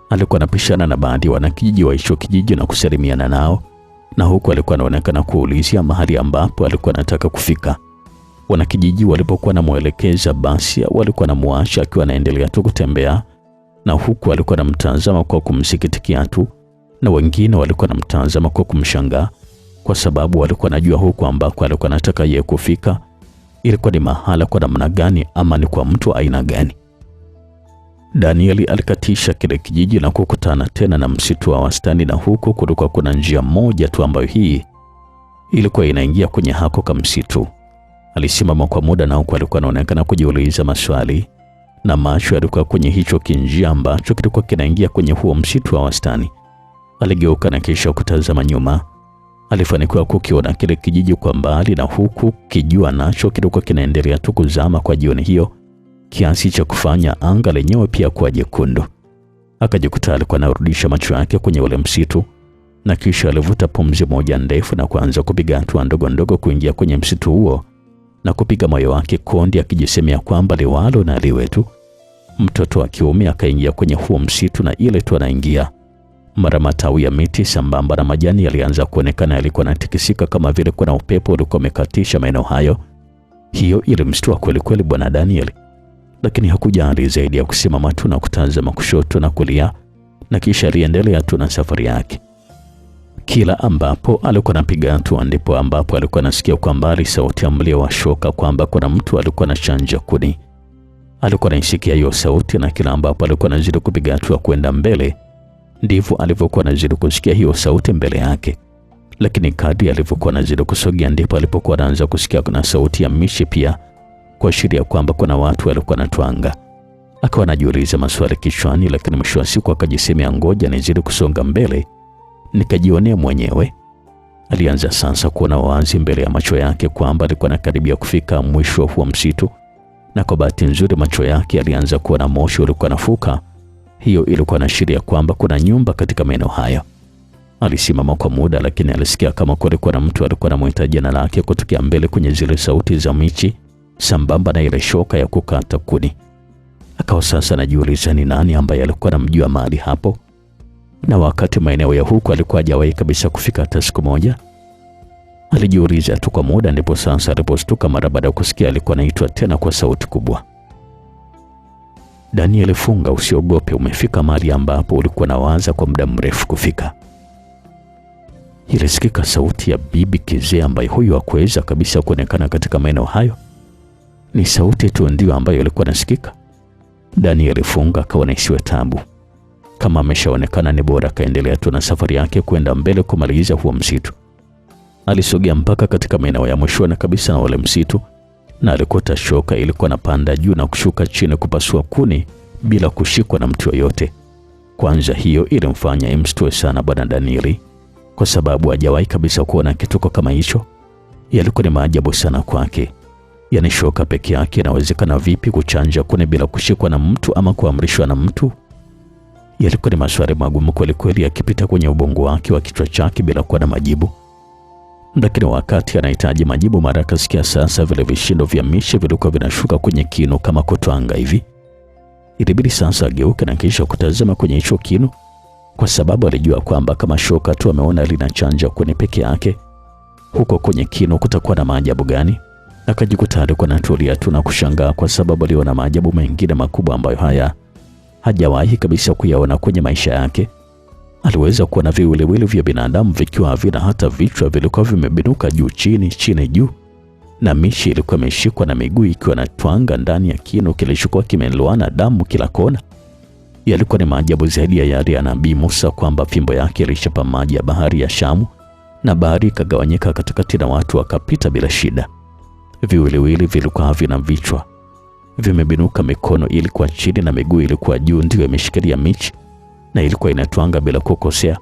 Alikuwa anapishana na baadhi ya wanakijiji wa hicho kijiji na kusalimiana nao, na huku alikuwa anaonekana kuulizia mahali ambapo alikuwa anataka kufika. Wanakijiji walipokuwa namuelekeza, basi walikuwa namuacha akiwa anaendelea tu kutembea, na huku alikuwa anamtazama kwa kumsikitikia tu, na wengine walikuwa anamtazama kwa kumshangaa, kwa sababu walikuwa najua huku ambako alikuwa anataka yeye kufika ilikuwa ni mahala kwa namna gani ama ni kwa mtu aina gani. Danieli alikatisha kile kijiji na kukutana tena na msitu wa wastani, na huko kulikuwa kuna njia moja tu ambayo hii ilikuwa inaingia kwenye hako kama msitu. Alisimama kwa muda, na huko alikuwa anaonekana kujiuliza maswali, na macho yalikuwa kwenye hicho kinjia ambacho kilikuwa kinaingia kwenye huo msitu wa wastani. Aligeuka na kisha kutazama nyuma. Alifanikiwa kukiona kile kijiji kwa mbali, na huku kijua nacho kilikuwa kinaendelea tu kuzama kwa jioni hiyo, kiasi cha kufanya anga lenyewe pia kuwa jekundu. Akajikuta alikuwa anarudisha macho yake kwenye ule msitu, na kisha alivuta pumzi moja ndefu na kuanza kupiga hatua ndogo ndogo kuingia kwenye msitu huo, na kupiga moyo wake konde, akijisemea kwamba liwalo na liwe tu. Mtoto wa kiume akaingia kwenye huo msitu, na ile tu anaingia, mara matawi ya miti sambamba na majani yalianza kuonekana yalikuwa yanatikisika kama vile kuna upepo ulikuwa umekatisha maeneo hayo. Hiyo ilimshtua kweli kweli bwana Daniel, lakini hakujali zaidi ya kusimama tu na kutazama kushoto na kulia, na kisha aliendelea tu na safari yake. Kila ambapo alikuwa anapiga hatua ndipo ambapo alikuwa anasikia kwa mbali sauti ya mlio wa shoka, kwamba kuna mtu alikuwa anachanja kuni. Alikuwa anaisikia hiyo sauti, na kila ambapo alikuwa anazidi kupiga hatua kwenda mbele, ndivyo alivyokuwa anazidi kusikia hiyo sauti mbele yake. Lakini kadri alivyokuwa anazidi kusogea, ndipo alipokuwa anaanza kusikia kuna sauti ya mishi pia, kuashiria kwamba kuna watu walikuwa wanatwanga. Akawa anajiuliza maswali kichwani, lakini mwisho wa siku akajisemea, ngoja nizidi kusonga mbele nikajionea mwenyewe. Alianza sasa kuona wazi mbele ya macho yake kwamba alikuwa anakaribia kufika mwisho wa msitu, na kwa bahati nzuri macho yake alianza kuona moshi ulikuwa unafuka. Hiyo ilikuwa inaashiria kwamba kuna nyumba katika maeneo hayo. Alisimama kwa muda, lakini alisikia kama kulikuwa na mtu alikuwa anamwita jina lake kutokea mbele kwenye zile sauti za michi sambamba na ile shoka ya kukata kuni. Akawa sasa anajiuliza ni nani ambaye alikuwa anamjua mahali hapo, na wakati maeneo ya huko alikuwa hajawahi kabisa kufika hata siku moja. Alijiuliza tu kwa muda, ndipo sasa alipostuka mara baada ya kusikia alikuwa anaitwa tena kwa sauti kubwa. Daniel, funga, usiogope, umefika mahali ambapo ulikuwa nawaza kwa muda mrefu kufika. Ilisikika sauti ya bibi kizee ambaye huyo hakuweza kabisa kuonekana katika maeneo hayo. Ni sauti tu ndio ambayo ilikuwa nasikika. Daniel funga akawa naisiwa tabu. Kama ameshaonekana ni bora kaendelea tu na safari yake kwenda mbele kumaliza huo msitu. Alisogea mpaka katika maeneo ya mwishoni kabisa na wale msitu, na alikuta shoka ilikuwa napanda juu na kushuka chini kupasua kuni bila kushikwa na mtu yoyote. Kwanza hiyo ilimfanya imstue sana bwana Danieli, kwa sababu hajawahi kabisa kuona kituko kama hicho. Yalikuwa ni maajabu sana kwake. Yaani shoka peke yake inawezekana vipi kuchanja kuni bila kushikwa na mtu ama kuamrishwa na mtu? Yalikuwa ni maswali magumu kweli kweli yakipita kwenye ubongo wake wa kichwa chake bila kuwa na majibu. Lakini wakati anahitaji majibu, mara akasikia sasa vile vishindo vya mishi vilikuwa vinashuka kwenye kinu kama kutwanga hivi. Ilibidi sasa ageuke na kisha kutazama kwenye hicho kinu, kwa sababu alijua kwamba kama shoka tu ameona linachanja kuni peke yake, huko kwenye kinu kutakuwa na maajabu gani? Akajikuta alikuwa anatulia tu na kushangaa, kwa sababu aliona maajabu mengine makubwa ambayo haya hajawahi kabisa kuyaona kwenye maisha yake. Aliweza kuona viwiliwili vya binadamu vikiwa havina hata vichwa, vilikuwa vimebinuka juu chini, chini juu, na mishi ilikuwa imeshikwa na miguu ikiwa na twanga ndani ya kinu kilichokuwa kimelowana damu kila kona. Yalikuwa ni maajabu zaidi ya yale ya Nabii Musa, kwamba fimbo yake ilishapa maji ya bahari ya Shamu na bahari ikagawanyika katikati na watu wakapita bila shida. Viwiliwili vilikuwa havina vichwa. vimebinuka, mikono ilikuwa chini na miguu ilikuwa juu, ndio imeshikilia michi na ilikuwa inatwanga bila kukosea,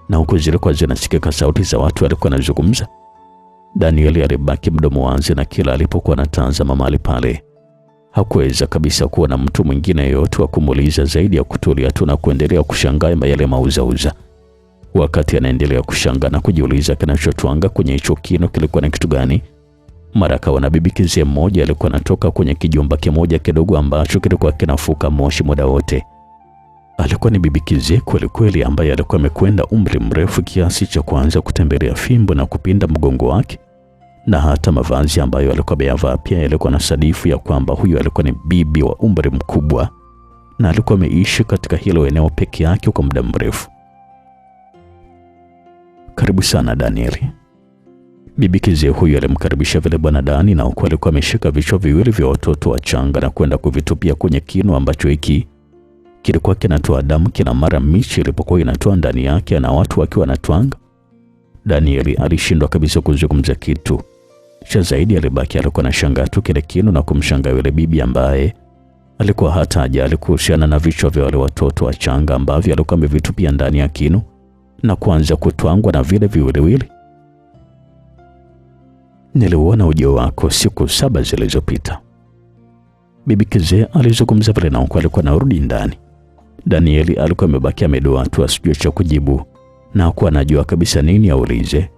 na huko zilikuwa zinasikika sauti za watu walikuwa wanazungumza. Danieli alibaki mdomo wazi, na kila alipokuwa anatazama mahali pale hakuweza kabisa kuona mtu mwingine yeyote wa kumuuliza zaidi ya kutulia tu na kuendelea kushangaa yale mauzauza. Wakati anaendelea kushangaa na kujiuliza kinachotwanga kwenye hicho kino kilikuwa ni kitu gani, mara akaona bibi kizee mmoja alikuwa anatoka kwenye kijumba kimoja kidogo ambacho kilikuwa kinafuka moshi muda wote. Alikuwa ni bibi kizee kweli kweli, ambaye alikuwa amekwenda umri mrefu kiasi cha kuanza kutembelea fimbo na kupinda mgongo wake, na hata mavazi ambayo alikuwa ameyavaa pia yalikuwa na sadifu ya kwamba huyo alikuwa ni bibi wa umri mkubwa na alikuwa ameishi katika hilo eneo peke yake kwa muda mrefu. Karibu sana Danieli. Bibi kizee huyo alimkaribisha vile bwana Dani, na huko alikuwa ameshika vichwa viwili vya watoto wachanga na kwenda kuvitupia kwenye kinu ambacho hiki kilikuwa kinatoa damu kila mara michi ilipokuwa inatoa ndani yake na watu wakiwa wanatwanga. Danieli alishindwa kabisa kuzungumza kitu. Cha zaidi alibaki alikuwa anashangaa tu kile kinu na kumshangaa yule bibi ambaye alikuwa hata hajali kuhusiana na vichwa vya wale watoto wachanga ambavyo alikuwa amevitupia ndani ya kinu na kuanza kutwangwa na vile viwiliwili. Niliuona ujio wako siku 7 zilizopita, bibi kizee alizungumza vile, na huko alikuwa anarudi ndani. Danieli alikuwa amebaki amedoa tu asijue cha kujibu, na hakuwa anajua kabisa nini aulize,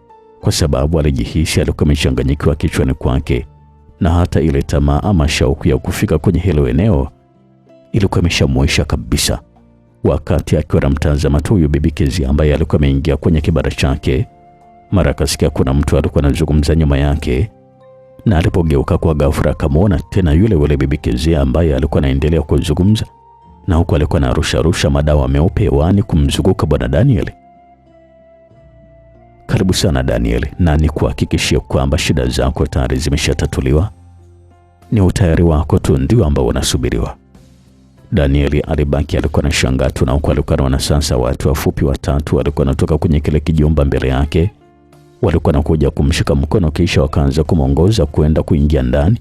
kwa sababu alijihisi alikuwa amechanganyikiwa kichwani kwake, na hata ile tamaa ama shauku ya kufika kwenye hilo eneo ilikuwa imeshamwisha kabisa. Wakati akiwa anamtazama tu huyu bibi kizee ambaye alikuwa ameingia kwenye kibara chake, mara akasikia kuna mtu alikuwa anazungumza nyuma yake, na alipogeuka kwa ghafla akamwona tena yule bibi kizee ambaye alikuwa anaendelea kuzungumza, na huko alikuwa anarusha madawa meupe hewani kumzunguka bwana Danieli. Karibu sana Danieli, na nikuhakikishie kwamba shida zako tayari zimeshatatuliwa. Ni utayari wako tu ndio ambao unasubiriwa. Danieli alibaki alikuwa anashangaa tu, na huko alikuwa anaona sasa watu wafupi watatu walikuwa wanatoka kwenye kile kijumba mbele yake. Walikuwa wanakuja kumshika mkono kisha wakaanza kumwongoza kwenda kuingia ndani.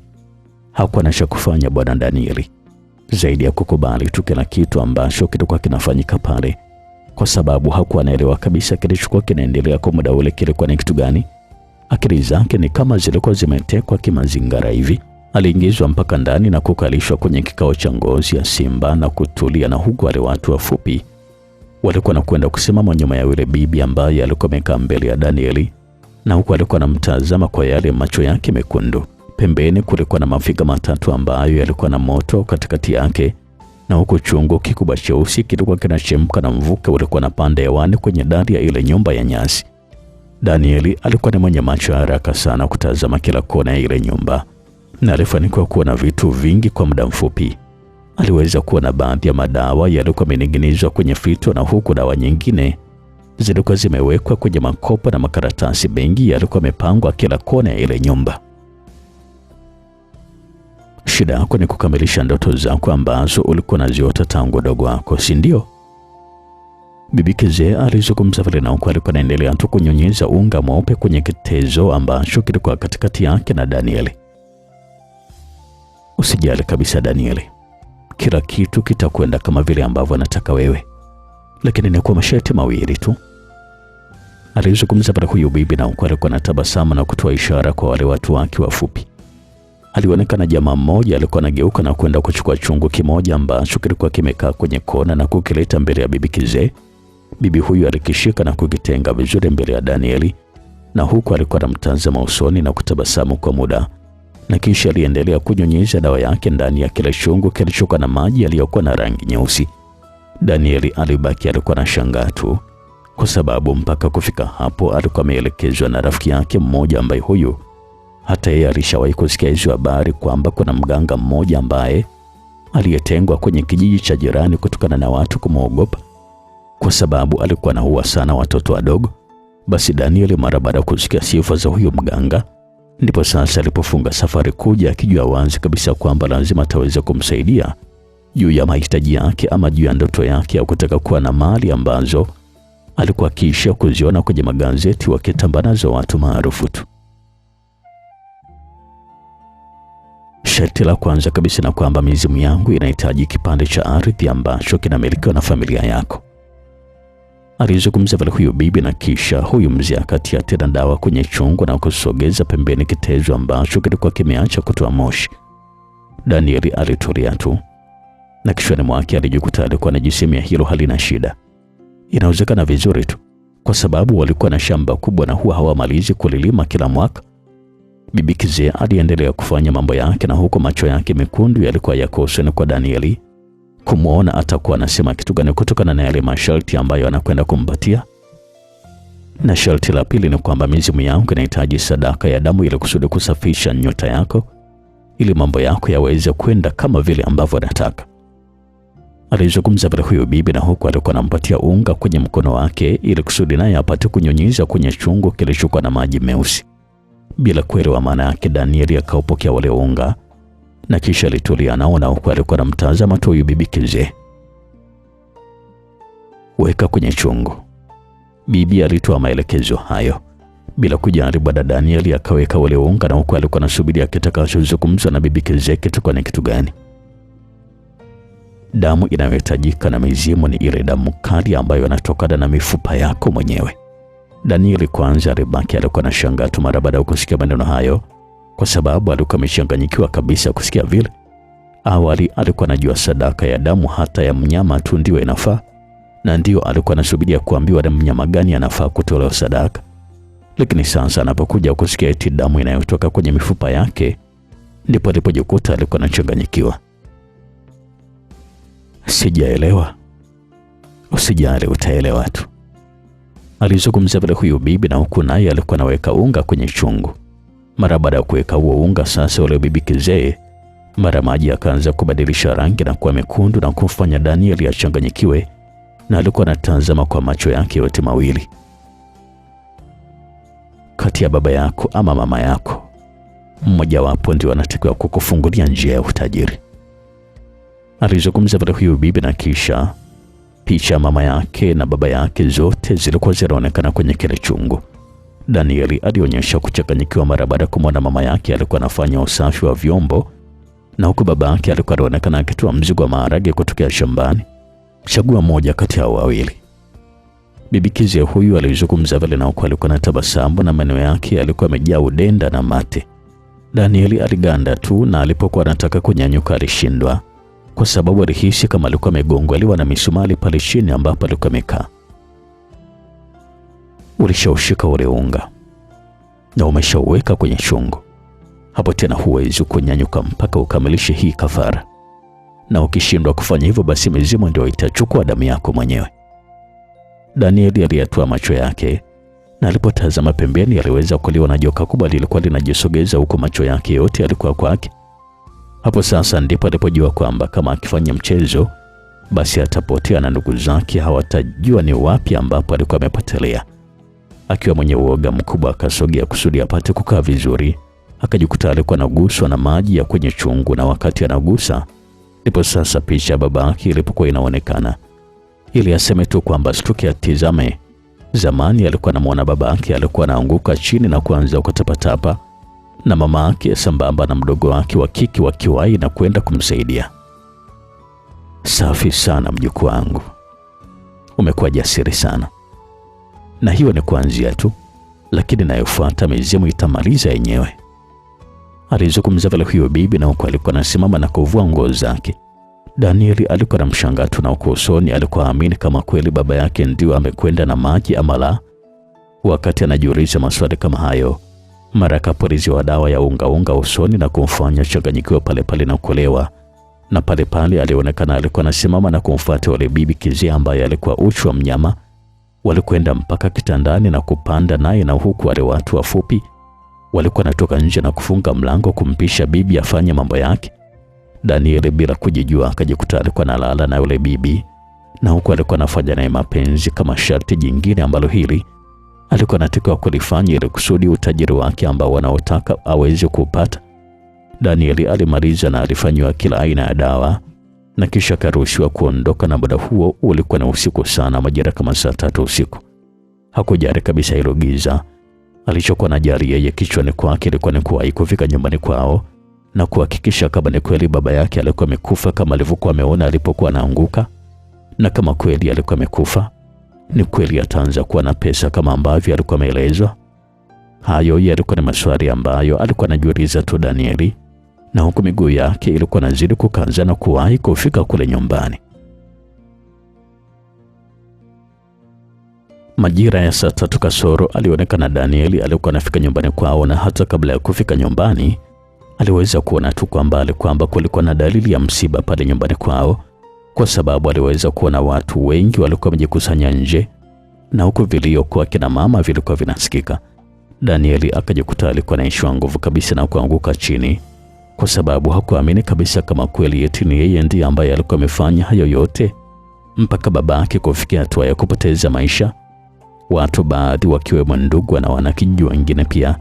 Hakuwa na cha kufanya bwana Danieli zaidi ya kukubali tu kila kitu ambacho kilikuwa kinafanyika pale, kwa sababu hakuwa anaelewa kabisa kilichokuwa kinaendelea kwa muda ule kilikuwa ni kitu gani. Akili zake ni kama zilikuwa zimetekwa kimazingara hivi. Aliingizwa mpaka ndani na kukalishwa kwenye kikao cha ngozi ya simba na kutulia, na huku wale watu wafupi walikuwa nakwenda kusimama nyuma ya yule bibi ambaye alikuwa amekaa mbele ya Danieli, na huku alikuwa anamtazama kwa yale macho yake mekundu. Pembeni kulikuwa na mafiga matatu ambayo yalikuwa na moto katikati yake, na huko chungu kikubwa cheusi kilikuwa kinachemka na mvuke ulikuwa na panda hewani kwenye dari ya ile nyumba ya nyasi. Danieli alikuwa ni mwenye macho ya haraka sana kutazama kila kona ya ile nyumba, na alifanikiwa kuona vitu vingi kwa muda mfupi. Aliweza kuona baadhi ya madawa yalikuwa yamening'inizwa kwenye fito, na huku dawa nyingine zilikuwa zimewekwa kwenye makopo, na makaratasi mengi yalikuwa yamepangwa kila kona ya ile nyumba. Shida yako ni kukamilisha ndoto zako ambazo ulikuwa unaziota tangu dogo wako, si ndio? Bibi kizee alizungumza vile, na huko alikuwa anaendelea tu kunyunyiza unga mweupe kwenye kitezo ambacho kilikuwa katikati yake na Danieli. Usijali kabisa Danieli, kila kitu kitakwenda kama vile ambavyo nataka wewe, lakini ni kwa masharti mawili tu, alizungumza vile huyu bibi, na huko alikuwa anatabasamu na kutoa ishara kwa wale watu wake wafupi. Alionekana jamaa mmoja alikuwa anageuka na kwenda kuchukua chungu kimoja ambacho kilikuwa kimekaa kwenye kona na kukileta mbele ya bibi kizee. Bibi huyu alikishika na kukitenga vizuri mbele ya Danieli, na huku alikuwa anamtazama usoni na kutabasamu kwa muda, na kisha aliendelea kunyunyiza dawa yake ndani ya kile chungu kilichokuwa na maji yaliyokuwa na rangi nyeusi. Danieli alibaki alikuwa anashangaa tu, kwa sababu mpaka kufika hapo alikuwa ameelekezwa na rafiki yake mmoja ambaye huyu hata yeye alishawahi kusikia hizo habari kwamba kuna mganga mmoja ambaye aliyetengwa kwenye kijiji cha jirani kutokana na watu kumwogopa kwa sababu alikuwa anaua sana watoto wadogo. Basi Danieli mara baada ya kusikia sifa za huyo mganga, ndipo sasa alipofunga safari kuja akijua wazi kabisa kwamba lazima ataweza kumsaidia juu ya mahitaji yake ama juu ya ndoto yake ya kutaka kuwa na mali ambazo alikuwa akiisha kuziona kwenye magazeti wakitambanazo watu maarufu tu. Sharti la kwanza kabisa na kwamba mizimu yangu inahitaji kipande cha ardhi ambacho kinamilikiwa na familia yako. Alizungumza vile huyu bibi, na kisha huyu mzee akatia tena dawa kwenye chungu na kusogeza pembeni kitezo ambacho kilikuwa kimeacha kutoa moshi. Danieli alitulia tu, na kishwani mwake alijikuta alikuwa anajisemea hilo halina shida, inawezekana vizuri tu, kwa sababu walikuwa na shamba kubwa na huwa hawamalizi kulilima kila mwaka. Bibi Kizee aliendelea kufanya mambo yake, na huko macho yake mekundu yalikuwa yakoseni kwa Danieli kumwona atakuwa anasema kitu gani kutokana na yale masharti ambayo anakwenda kumpatia. Na sharti la pili ni kwamba mizimu yangu inahitaji sadaka ya damu ili kusudi kusafisha nyota yako, ili mambo yako yaweze kwenda kama vile ambavyo anataka. Alizungumza vile huyo bibi, na huko alikuwa anampatia unga kwenye mkono wake ili kusudi naye apate kunyunyiza kwenye chungu kilichokuwa na maji meusi. Bila kuelewa maana yake, Danieli akaupokea wale unga na kisha alitulia nao, na huko alikuwa anamtazama tu huyu bibi Kizee. Weka kwenye chungu. Bibi alitoa maelekezo hayo bila kujali. Baada Danieli akaweka wale unga, na huko alikuwa anasubiri atakachozungumza na bibi Kizee kitakuwa ni kitu gani. Damu inayohitajika na mizimu ni ile damu kali ambayo inatokana na mifupa yako mwenyewe. Danieli kwanza alibaki alikuwa anashangaa tu mara baada ya kusikia maneno hayo, kwa sababu alikuwa amechanganyikiwa kabisa kusikia vile. Awali alikuwa anajua sadaka ya damu hata ya mnyama tu ndio inafaa, na ndio alikuwa anasubiria kuambiwa ni mnyama gani anafaa kutolewa sadaka. Lakini sasa anapokuja kusikia eti damu inayotoka kwenye mifupa yake, ndipo alipojikuta alikuwa anachanganyikiwa. Sijaelewa. Usijali, utaelewa tu, alizungumza vile huyu bibi, na huku naye alikuwa anaweka unga kwenye chungu. Mara baada ya kuweka huo unga sasa, yule bibi Kizee, mara maji akaanza kubadilisha rangi na kuwa mekundu na kumfanya Danieli achanganyikiwe, na alikuwa anatazama kwa macho yake yote mawili. Kati ya baba yako ama mama yako, mmoja wapo ndio anatakiwa kukufungulia njia ya utajiri, alizungumza vile huyu bibi, na kisha picha mama yake na baba yake zote zilikuwa zinaonekana kwenye kile chungu. Danieli alionyesha kuchanganyikiwa mara baada ya kumwona mama yake alikuwa anafanya usafi wa vyombo, na huku baba yake alikuwa anaonekana akitoa mzigo wa maharage kutokea shambani. Chagua moja kati ya wawili. Bibi Kizee huyu alizungumza vile, na huku alikuwa na tabasamu na maneno yake alikuwa amejaa udenda na mate. Danieli aliganda tu, na alipokuwa anataka kunyanyuka alishindwa, kwa sababu alihisi kama alikuwa amegongwa na misumari pale chini ambapo alikuwa amekaa. Ulishaushika ule unga na umeshauweka kwenye chungu. Hapo tena huwezi kunyanyuka mpaka ukamilishe hii kafara, na ukishindwa kufanya hivyo, basi mizimu ndio itachukua damu yako mwenyewe. Danieli aliyatoa macho yake, na alipotazama pembeni aliweza kuliwa na joka kubwa lilikuwa linajisogeza huko, macho yake yote yalikuwa kwake. Hapo sasa ndipo alipojua kwamba kama akifanya mchezo, basi atapotea na ndugu zake hawatajua ni wapi ambapo alikuwa amepotelea. Akiwa mwenye uoga mkubwa, akasogea kusudi apate kukaa vizuri. Akajikuta alikuwa anaguswa na maji ya kwenye chungu, na wakati anagusa ndipo sasa picha baba yake ilipokuwa inaonekana. Ili aseme tu kwamba stuki atizame. Zamani alikuwa anamuona baba yake alikuwa anaanguka chini na kuanza kutapatapa, na mama yake sambamba na mdogo wake wa kike wakiwahi na kwenda kumsaidia. Safi sana mjukuu wangu, umekuwa jasiri sana, na hiyo ni kuanzia tu, lakini nayofuata mizimu itamaliza yenyewe, alizungumza vile huyo bibi, na huko alikuwa anasimama na kuvua nguo zake. Danieli alikuwa na mshangao na uko usoni, alikuwa amini kama kweli baba yake ndio amekwenda na maji ama la. Wakati anajiuliza maswali kama hayo, mara akapuliziwa dawa ya unga usoni na kumfanya changanyikiwa pale pale na kulewa. Na pale pale alionekana alikuwa anasimama na kumfuata wale bibi Kizee ambaye alikuwa uchi wa mnyama. Walikwenda mpaka kitandani na kupanda naye, na huku wale watu wafupi walikuwa natoka nje na kufunga mlango kumpisha bibi afanye mambo yake. Danieli bila kujijua akajikuta alikuwa analala na yule bibi, na huku alikuwa anafanya naye mapenzi kama sharti jingine ambalo hili alikuwa anatakiwa kulifanya ili kusudi utajiri wake ambao wanaotaka aweze kupata. Danieli alimaliza na alifanywa kila aina ya dawa, na kisha karuhusiwa kuondoka, na muda huo ulikuwa na usiku sana, majira kama saa 3 usiku. Hakujali kabisa hilo giza. Alichokuwa na jari yeye kichwani kwake ilikuwa ni kuwahi kufika nyumbani kwao, na kuhakikisha kama ni kweli baba yake alikuwa amekufa kama alivyokuwa ameona alipokuwa anaanguka, na kama kweli alikuwa amekufa, ni kweli ataanza kuwa na pesa kama ambavyo alikuwa ameelezwa. Hayo yalikuwa ni maswali ambayo alikuwa anajiuliza tu Danieli, na huku miguu yake ilikuwa nazidi kukaza na kuwahi kufika kule nyumbani. Majira ya saa 3 kasoro alionekana Danieli alikuwa anafika nyumbani kwao, na hata kabla ya kufika nyumbani aliweza kuona tu kwamba kulikuwa na dalili ya msiba pale nyumbani kwao, kwa sababu aliweza kuona watu wengi walikuwa wamejikusanya nje, na huku vilio kwa kina mama vilikuwa vinasikika. Danieli akajikuta alikuwa anaishiwa nguvu kabisa na kuanguka chini, kwa sababu hakuamini kabisa kama kweli eti ni yeye ndiye ambaye alikuwa amefanya hayo yote, mpaka babake kufikia hatua ya kupoteza maisha. Watu baadhi wakiwemo ndugu na wanakijiji wengine pia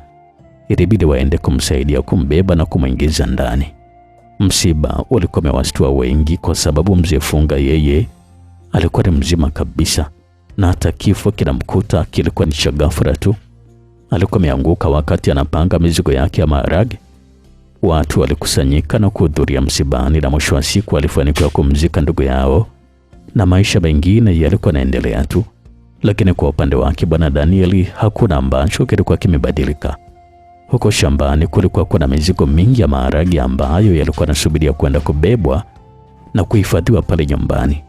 ilibidi waende kumsaidia kumbeba na kumwingiza ndani. Msiba ulikuwa umewashtua wengi, kwa sababu mzee Funga yeye alikuwa ni mzima kabisa, na hata kifo kinamkuta kilikuwa ni cha ghafla tu. Alikuwa ameanguka wakati anapanga mizigo yake ya maharage. Watu walikusanyika na kuhudhuria msibani, na mwisho wa siku walifanikiwa kumzika ndugu yao, na maisha mengine yalikuwa yanaendelea tu. Lakini kwa upande wake bwana Danieli hakuna ambacho kilikuwa kimebadilika. Huko shambani kulikuwa kuna mizigo mingi ya maharage ambayo yalikuwa yanasubiria kwenda kubebwa na kuhifadhiwa pale nyumbani.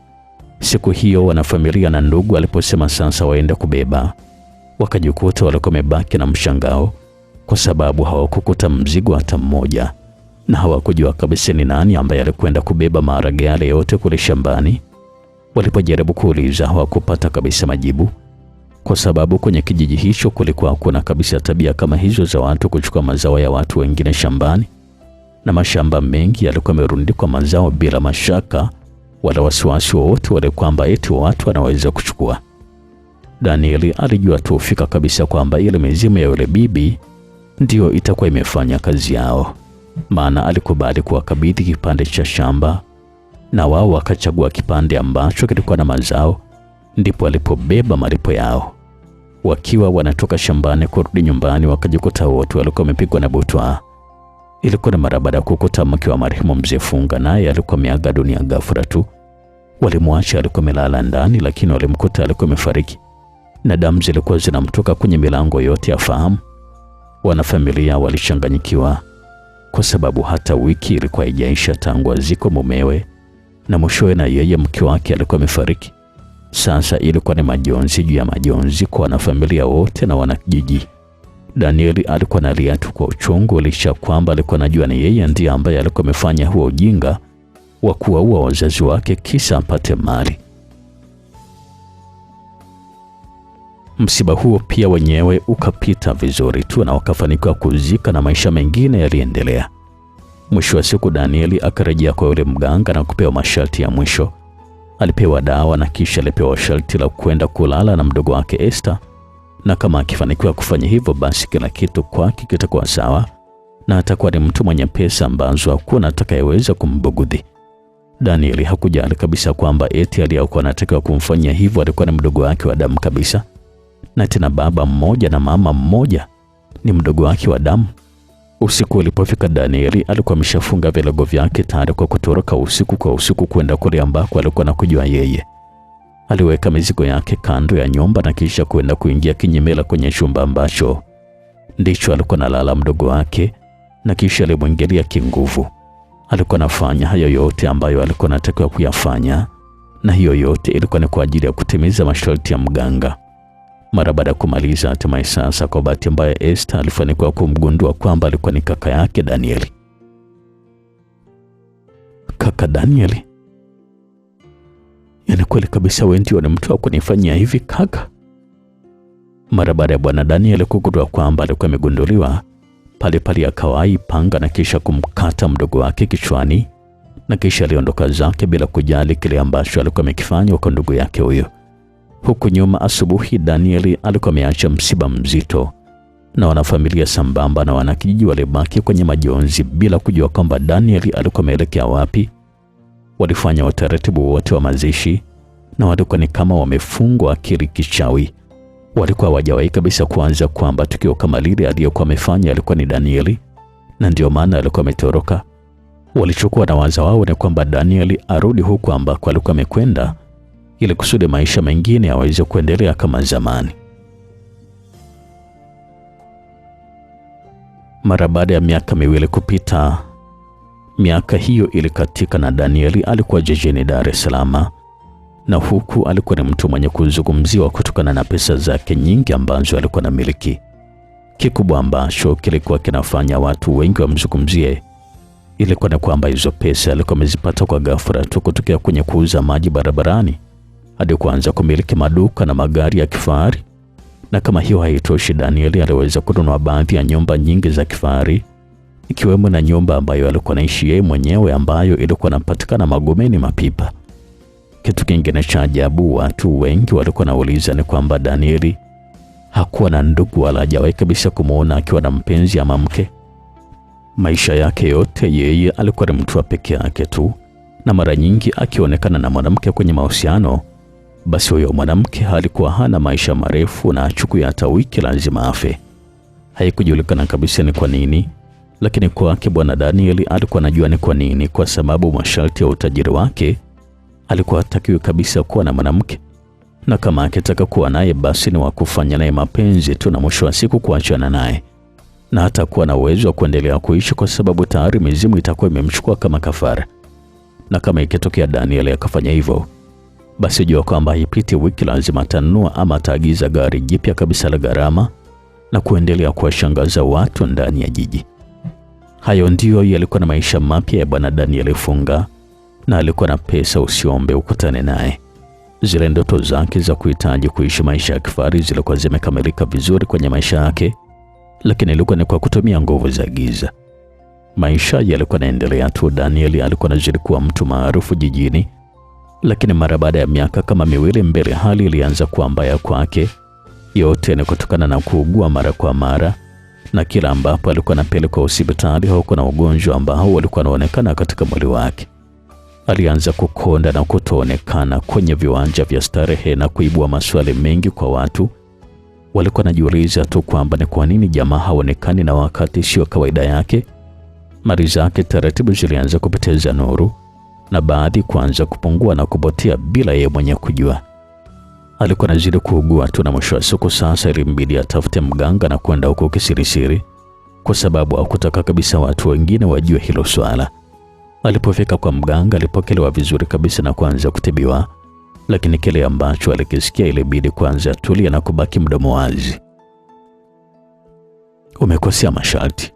Siku hiyo wanafamilia na ndugu waliposema sasa waende kubeba, wakajikuta walikuwa wamebaki na mshangao, kwa sababu hawakukuta mzigo hata mmoja, na hawakujua kabisa ni nani ambaye alikwenda kubeba maharage yale yote kule shambani. Walipojaribu kuuliza hawakupata kabisa majibu, kwa sababu kwenye kijiji hicho kulikuwa hakuna kabisa tabia kama hizo za watu kuchukua mazao ya watu wengine shambani, na mashamba mengi yalikuwa yamerundikwa mazao bila mashaka wala wasiwasi wowote wale kwamba eti watu wanaweza kuchukua. Danieli alijua tu fika kabisa kwamba ile mizimu ya yule bibi ndio itakuwa imefanya kazi yao, maana alikubali kuwakabidhi kipande cha shamba, na wao wakachagua kipande ambacho kilikuwa na mazao, ndipo walipobeba malipo yao. Wakiwa wanatoka shambani kurudi nyumbani, wakajikuta wote walikuwa wamepigwa na butwa. Ilikuwa ni mara baada ya kukuta mke wa marehemu mzee Funga, naye alikuwa ameaga dunia ghafla tu. Walimwacha alikuwa amelala ndani, lakini walimkuta alikuwa amefariki, na damu zilikuwa zinamtoka kwenye milango yote ya fahamu. Wanafamilia walichanganyikiwa, kwa sababu hata wiki ilikuwa haijaisha tangu aziko mumewe, na mwishowe na yeye mke wake alikuwa amefariki. Sasa ilikuwa ni majonzi juu ya majonzi kwa wanafamilia wote na wanakijiji. Danieli alikuwa analia tu kwa uchungu, licha kwamba alikuwa anajua ni yeye ndiye ambaye alikuwa amefanya huo ujinga wa kuwaua wazazi wake kisa apate mali. Msiba huo pia wenyewe ukapita vizuri tu, na wakafanikiwa kuzika na maisha mengine yaliendelea. Mwisho wa siku Danieli akarejea kwa yule mganga na kupewa masharti ya mwisho. Alipewa dawa na kisha alipewa sharti la kwenda kulala na mdogo wake Esther, na kama akifanikiwa kufanya hivyo basi kila kitu kwake kitakuwa sawa, na atakuwa ni mtu mwenye pesa ambazo hakuna atakayeweza kumbugudhi. Danieli hakujali kabisa kwamba eti aliyekuwa anatakiwa kumfanyia hivyo alikuwa ni mdogo wake wa damu kabisa, na tena baba mmoja na mama mmoja ni mdogo wake wa damu. Usiku ulipofika, Danieli alikuwa ameshafunga vilago vyake tayari kwa kutoroka usiku kwa usiku kwenda kule ambako alikuwa anakujua yeye. Aliweka mizigo yake kando ya nyumba na kisha kwenda kuingia kinyemela kwenye chumba ambacho ndicho alikuwa analala mdogo wake, na kisha alimwingilia kinguvu. Alikuwa anafanya hayo yote ambayo alikuwa anatakiwa kuyafanya, na hiyo yote ilikuwa ni kwa ajili ya kutimiza masharti ya mganga. Mara baada ya kumaliza, hatimaye sasa kwa bahati mbaya Esther alifanikiwa kumgundua kwamba alikuwa ni kaka yake Danieli. Kaka Danieli? Yaani kweli kabisa wewe ndio ni mtu wa kunifanyia hivi kaka? Mara baada ya bwana Danieli kugundua kwamba alikuwa amegunduliwa, pale pale akawai panga na kisha kumkata mdogo wake kichwani, na kisha aliondoka zake bila kujali kile ambacho alikuwa amekifanya kwa ndugu yake huyo. Huku nyuma asubuhi Danieli alikuwa ameacha msiba mzito, na wanafamilia sambamba na wanakijiji walibaki kwenye majonzi bila kujua kwamba Danieli alikuwa ameelekea wapi. Walifanya utaratibu wote wa mazishi, na walikuwa ni kama wamefungwa akili kichawi. Walikuwa hawajawahi kabisa kuanza kwamba tukio kama lile aliyokuwa amefanya alikuwa ni Danieli, na ndio maana alikuwa ametoroka. Walichokuwa na waza wao ni kwamba Daniel arudi huku ambako alikuwa amekwenda ili kusudi maisha mengine yaweze kuendelea kama zamani. Mara baada ya miaka miwili kupita, miaka hiyo ilikatika na Daniel alikuwa jijini Dar es Salaam, na huku alikuwa ni mtu mwenye kuzungumziwa kutokana na pesa zake nyingi ambazo alikuwa na miliki. Kikubwa ambacho kilikuwa kinafanya watu wengi wamzungumzie ilikuwa ni kwamba hizo pesa alikuwa amezipata kwa ghafla tu kutokea kwenye kuuza maji barabarani hadi kuanza kumiliki maduka na magari ya kifahari. Na kama hiyo haitoshi, Daniel aliweza kununua baadhi ya nyumba nyingi za kifahari, ikiwemo na nyumba ambayo alikuwa anaishi yeye mwenyewe ambayo ilikuwa inapatikana Magomeni Mapipa. Kitu kingine cha ajabu watu wengi walikuwa nauliza ni kwamba Daniel hakuwa na ndugu wala hajawahi kabisa kumuona akiwa na mpenzi ama mke. Maisha yake yote yeye alikuwa ni mtu wa peke yake tu, na mara nyingi akionekana na mwanamke kwenye mahusiano, basi huyo mwanamke alikuwa hana maisha marefu na achukue hata wiki lazima afe. Haikujulikana kabisa ni kwa nini, lakini kwake bwana Daniel alikuwa anajua ni kwa nini, kwa sababu masharti ya utajiri wake alikuwa hatakiwi kabisa kuwa na mwanamke, na kama akitaka kuwa naye basi ni wa kufanya naye mapenzi tu na mwisho wa siku kuachana naye, na hata kuwa na uwezo wa kuendelea kuishi kwa sababu tayari mizimu itakuwa imemchukua kama kafara. Na kama ikitokea Daniel akafanya hivyo, basi jua kwamba haipiti wiki lazima atanunua ama ataagiza gari jipya kabisa la gharama na kuendelea kuwashangaza watu ndani ya jiji. Hayo ndiyo yalikuwa na maisha mapya ya bwana Daniel Funga, na alikuwa na pesa usiombe ukutane naye. Zile ndoto zake za kuhitaji kuishi maisha ya kifahari zilikuwa zimekamilika vizuri kwenye maisha yake, lakini ilikuwa ni kwa kutumia nguvu za giza. Maisha yalikuwa yanaendelea tu. Daniel alikuwa anazidi kuwa mtu maarufu jijini, lakini mara baada ya miaka kama miwili mbele hali ilianza kuwa mbaya kwake. Yote ni kutokana na kuugua mara kwa mara, na kila ambapo alikuwa anapelekwa hospitali huko na ugonjwa ambao ulikuwa unaonekana katika mwili wake. Alianza kukonda na kutoonekana kwenye viwanja vya starehe na kuibua maswali mengi kwa watu. Walikuwa wanajiuliza tu kwamba ni kwa nini jamaa haonekani na wakati sio kawaida yake. Mali zake taratibu zilianza kupoteza nuru na baadhi kuanza kupungua na kupotea bila yeye mwenye kujua. Alikuwa anazidi kuugua tu, na mwisho wa siku sasa ilimbidi atafute mganga na kwenda huko kisirisiri, kwa sababu hakutaka kabisa watu wengine wajue hilo swala. Alipofika kwa mganga alipokelewa vizuri kabisa na kuanza kutibiwa, lakini kile ambacho alikisikia ilibidi kwanza tulia na kubaki mdomo wazi. Umekosea masharti.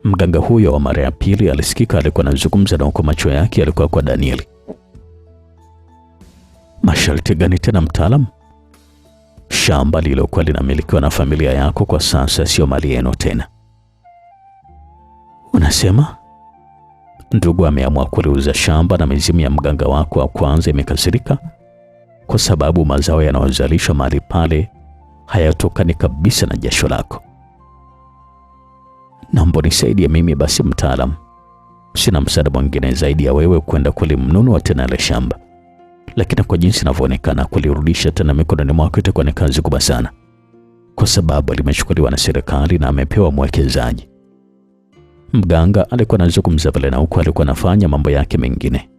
Mganga huyo wa mara ya pili alisikika alikuwa anazungumza, na huko macho yake alikuwa kwa Daniel. Masharti gani tena mtaalamu? Shamba lilokuwa linamilikiwa na familia yako kwa sasa sio mali yenu tena. Unasema? Ndugu ameamua kuliuza shamba na mizimu ya mganga wako wa kwanza imekasirika kwa sababu mazao yanayozalishwa mahali pale hayatokani kabisa na jasho lako. Naomba nisaidie mimi basi mtaalamu. Sina msaada mwingine zaidi ya wewe kwenda kulimnunua tena ile shamba. Lakini kwa jinsi inavyoonekana kulirudisha tena mikononi mwako itakuwa ni kazi kubwa sana, kwa sababu limechukuliwa na serikali na amepewa mwekezaji. Mganga alikuwa anazungumza pale na huko alikuwa anafanya mambo yake mengine.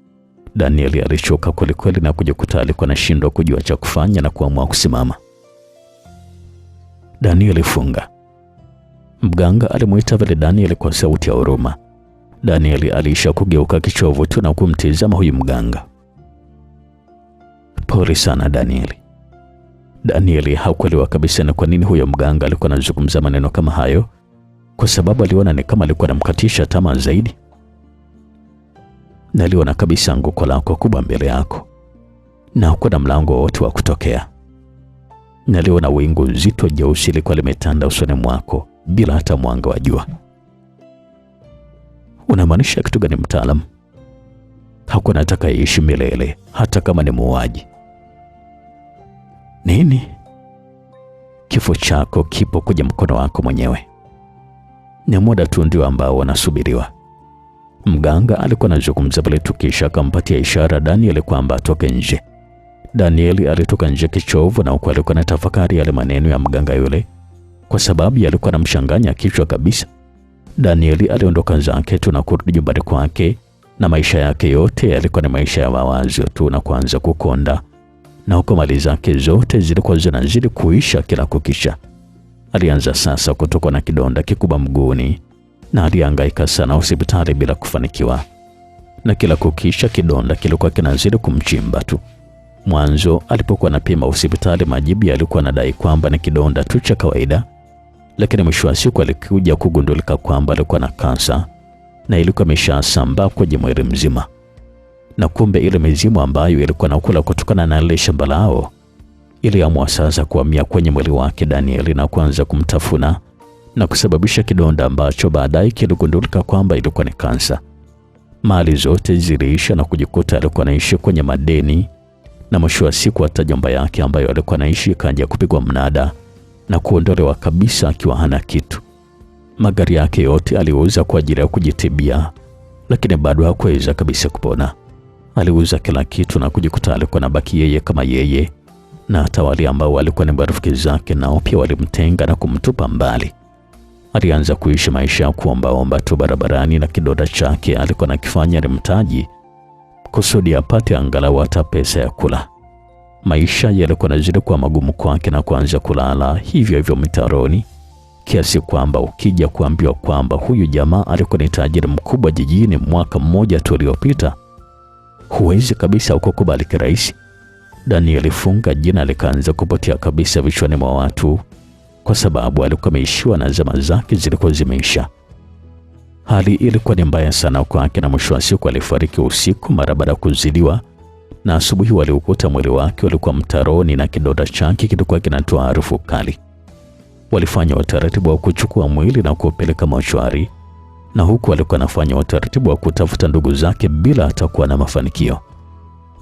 Daniel alichoka kweli na kujikuta alikuwa anashindwa kujua cha kufanya na kuamua kusimama. Daniel Funga. Mganga alimuita vile Daniel kwa sauti ya huruma. Daniel alisha kugeuka kichovu tu na kumtizama huyu mganga. Pole sana Daniel. Daniel hakuelewa kabisa ni kwa nini huyo mganga alikuwa anazungumza maneno kama hayo, kwa sababu aliona ni kama alikuwa anamkatisha tamaa zaidi. Na aliona kabisa anguko lako kubwa mbele yako, na hakuna mlango wote wa kutokea. Na aliona wingu zito jeusi lilikuwa limetanda usoni mwako bila hata mwanga wa jua. Unamaanisha kitu gani mtaalamu? Hakuna atakayeishi milele hata kama ni muuaji. Nini? Kifo chako kipo kwenye mkono wako mwenyewe. Ni muda tu ndio ambao wanasubiriwa. Mganga alikuwa anazungumza pale tukisha akampatia ishara Daniel kwamba atoke nje. Daniel alitoka nje kichovu, na huko alikuwa anatafakari yale maneno ya mganga yule, kwa sababu yalikuwa anamchanganya kichwa kabisa. Danieli aliondoka zake tu na kurudi nyumbani kwake, na maisha yake yote yalikuwa ni maisha ya mawazo tu na kuanza kukonda, na huko mali zake zote zilikuwa zinazidi kuisha kila kukisha. Alianza sasa kutokwa na kidonda kikubwa mguuni, na alihangaika sana hospitali bila kufanikiwa, na kila kukisha kidonda kilikuwa kinazidi kumchimba tu. Mwanzo alipokuwa anapima hospitali, majibu yalikuwa yanadai kwamba ni kidonda tu cha kawaida, lakini mwisho wa siku alikuja kugundulika kwamba alikuwa na kansa, na ilikuwa imeshasambaa kwenye mwili mzima. Na kumbe ile mizimu ambayo ilikuwa nakula kutokana na ile shamba lao iliamua sasa kuhamia kwenye mwili wake Danieli na kuanza kumtafuna na kusababisha kidonda ambacho baadaye kiligundulika kwamba ilikuwa ni kansa. Mali zote ziliisha na kujikuta alikuwa anaishi kwenye madeni, na mwisho wa siku hata nyumba yake ambayo alikuwa anaishi ikaanza kupigwa mnada na kuondolewa kabisa akiwa hana kitu. Magari yake yote aliuza kwa ajili ya kujitibia, lakini bado hakuweza kabisa kupona. Aliuza kila kitu na kujikuta alikuwa anabaki yeye kama yeye, na hata wale ambao walikuwa ni marafiki zake nao pia walimtenga na kumtupa mbali. Alianza kuishi maisha ya kuombaomba tu barabarani, na kidonda chake alikuwa nakifanya ni mtaji kusudi apate angalau hata pesa ya kula. Maisha yalikuwa yanazidi kuwa magumu kwake na kuanza kulala hivyo hivyo mitaroni, kiasi kwamba ukija kuambiwa kwamba huyu jamaa alikuwa ni tajiri mkubwa jijini mwaka mmoja tu uliopita, huwezi kabisa ukukubali kirahisi. Danieli Funga jina likaanza kupotea kabisa vichwani mwa watu, kwa sababu alikuwa ameishiwa na zama zake zilikuwa zimeisha. Hali ilikuwa ni mbaya sana kwake, na mwisho wa siku alifariki usiku mara baada ya kuzidiwa, na asubuhi waliukuta mwili wake ulikuwa mtaroni na kidonda chake kilikuwa kinatoa harufu kali. Walifanya utaratibu wa kuchukua mwili na kuupeleka mochwari, na huku walikuwa wanafanya utaratibu wa kutafuta ndugu zake bila hata kuwa na mafanikio.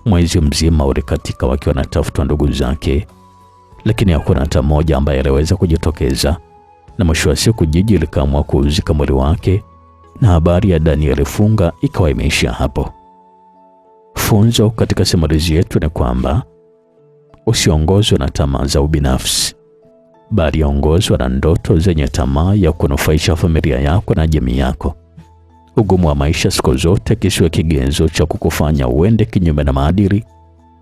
Mwezi mzima ulikatika wakiwa wanatafuta ndugu zake, lakini hakuna hata mmoja ambaye aliweza kujitokeza, na mwisho wa siku jiji likaamua kuuzika mwili wake, na habari ya Danieli Funga ikawa imeisha hapo. Funzo katika simulizi yetu ni kwamba usiongozwe na tamaa za ubinafsi, bali ongozwa na ndoto zenye tamaa ya kunufaisha familia yako na jamii yako. Ugumu wa maisha siku zote kisiwe kigezo cha kukufanya uende kinyume na maadili,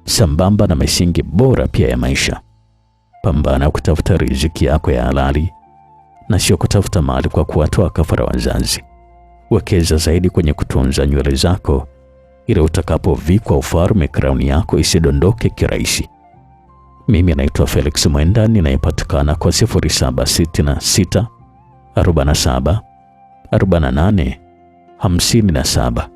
sambamba na misingi bora pia ya maisha. Pambana kutafuta riziki yako ya halali na sio kutafuta mali kwa kuwatoa kafara wazazi. Wekeza zaidi kwenye kutunza nywele zako ili utakapovikwa ufalme crown yako isidondoke kirahisi. Mimi naitwa Felix Mwenda, ninayepatikana kwa 0766 47 48 57.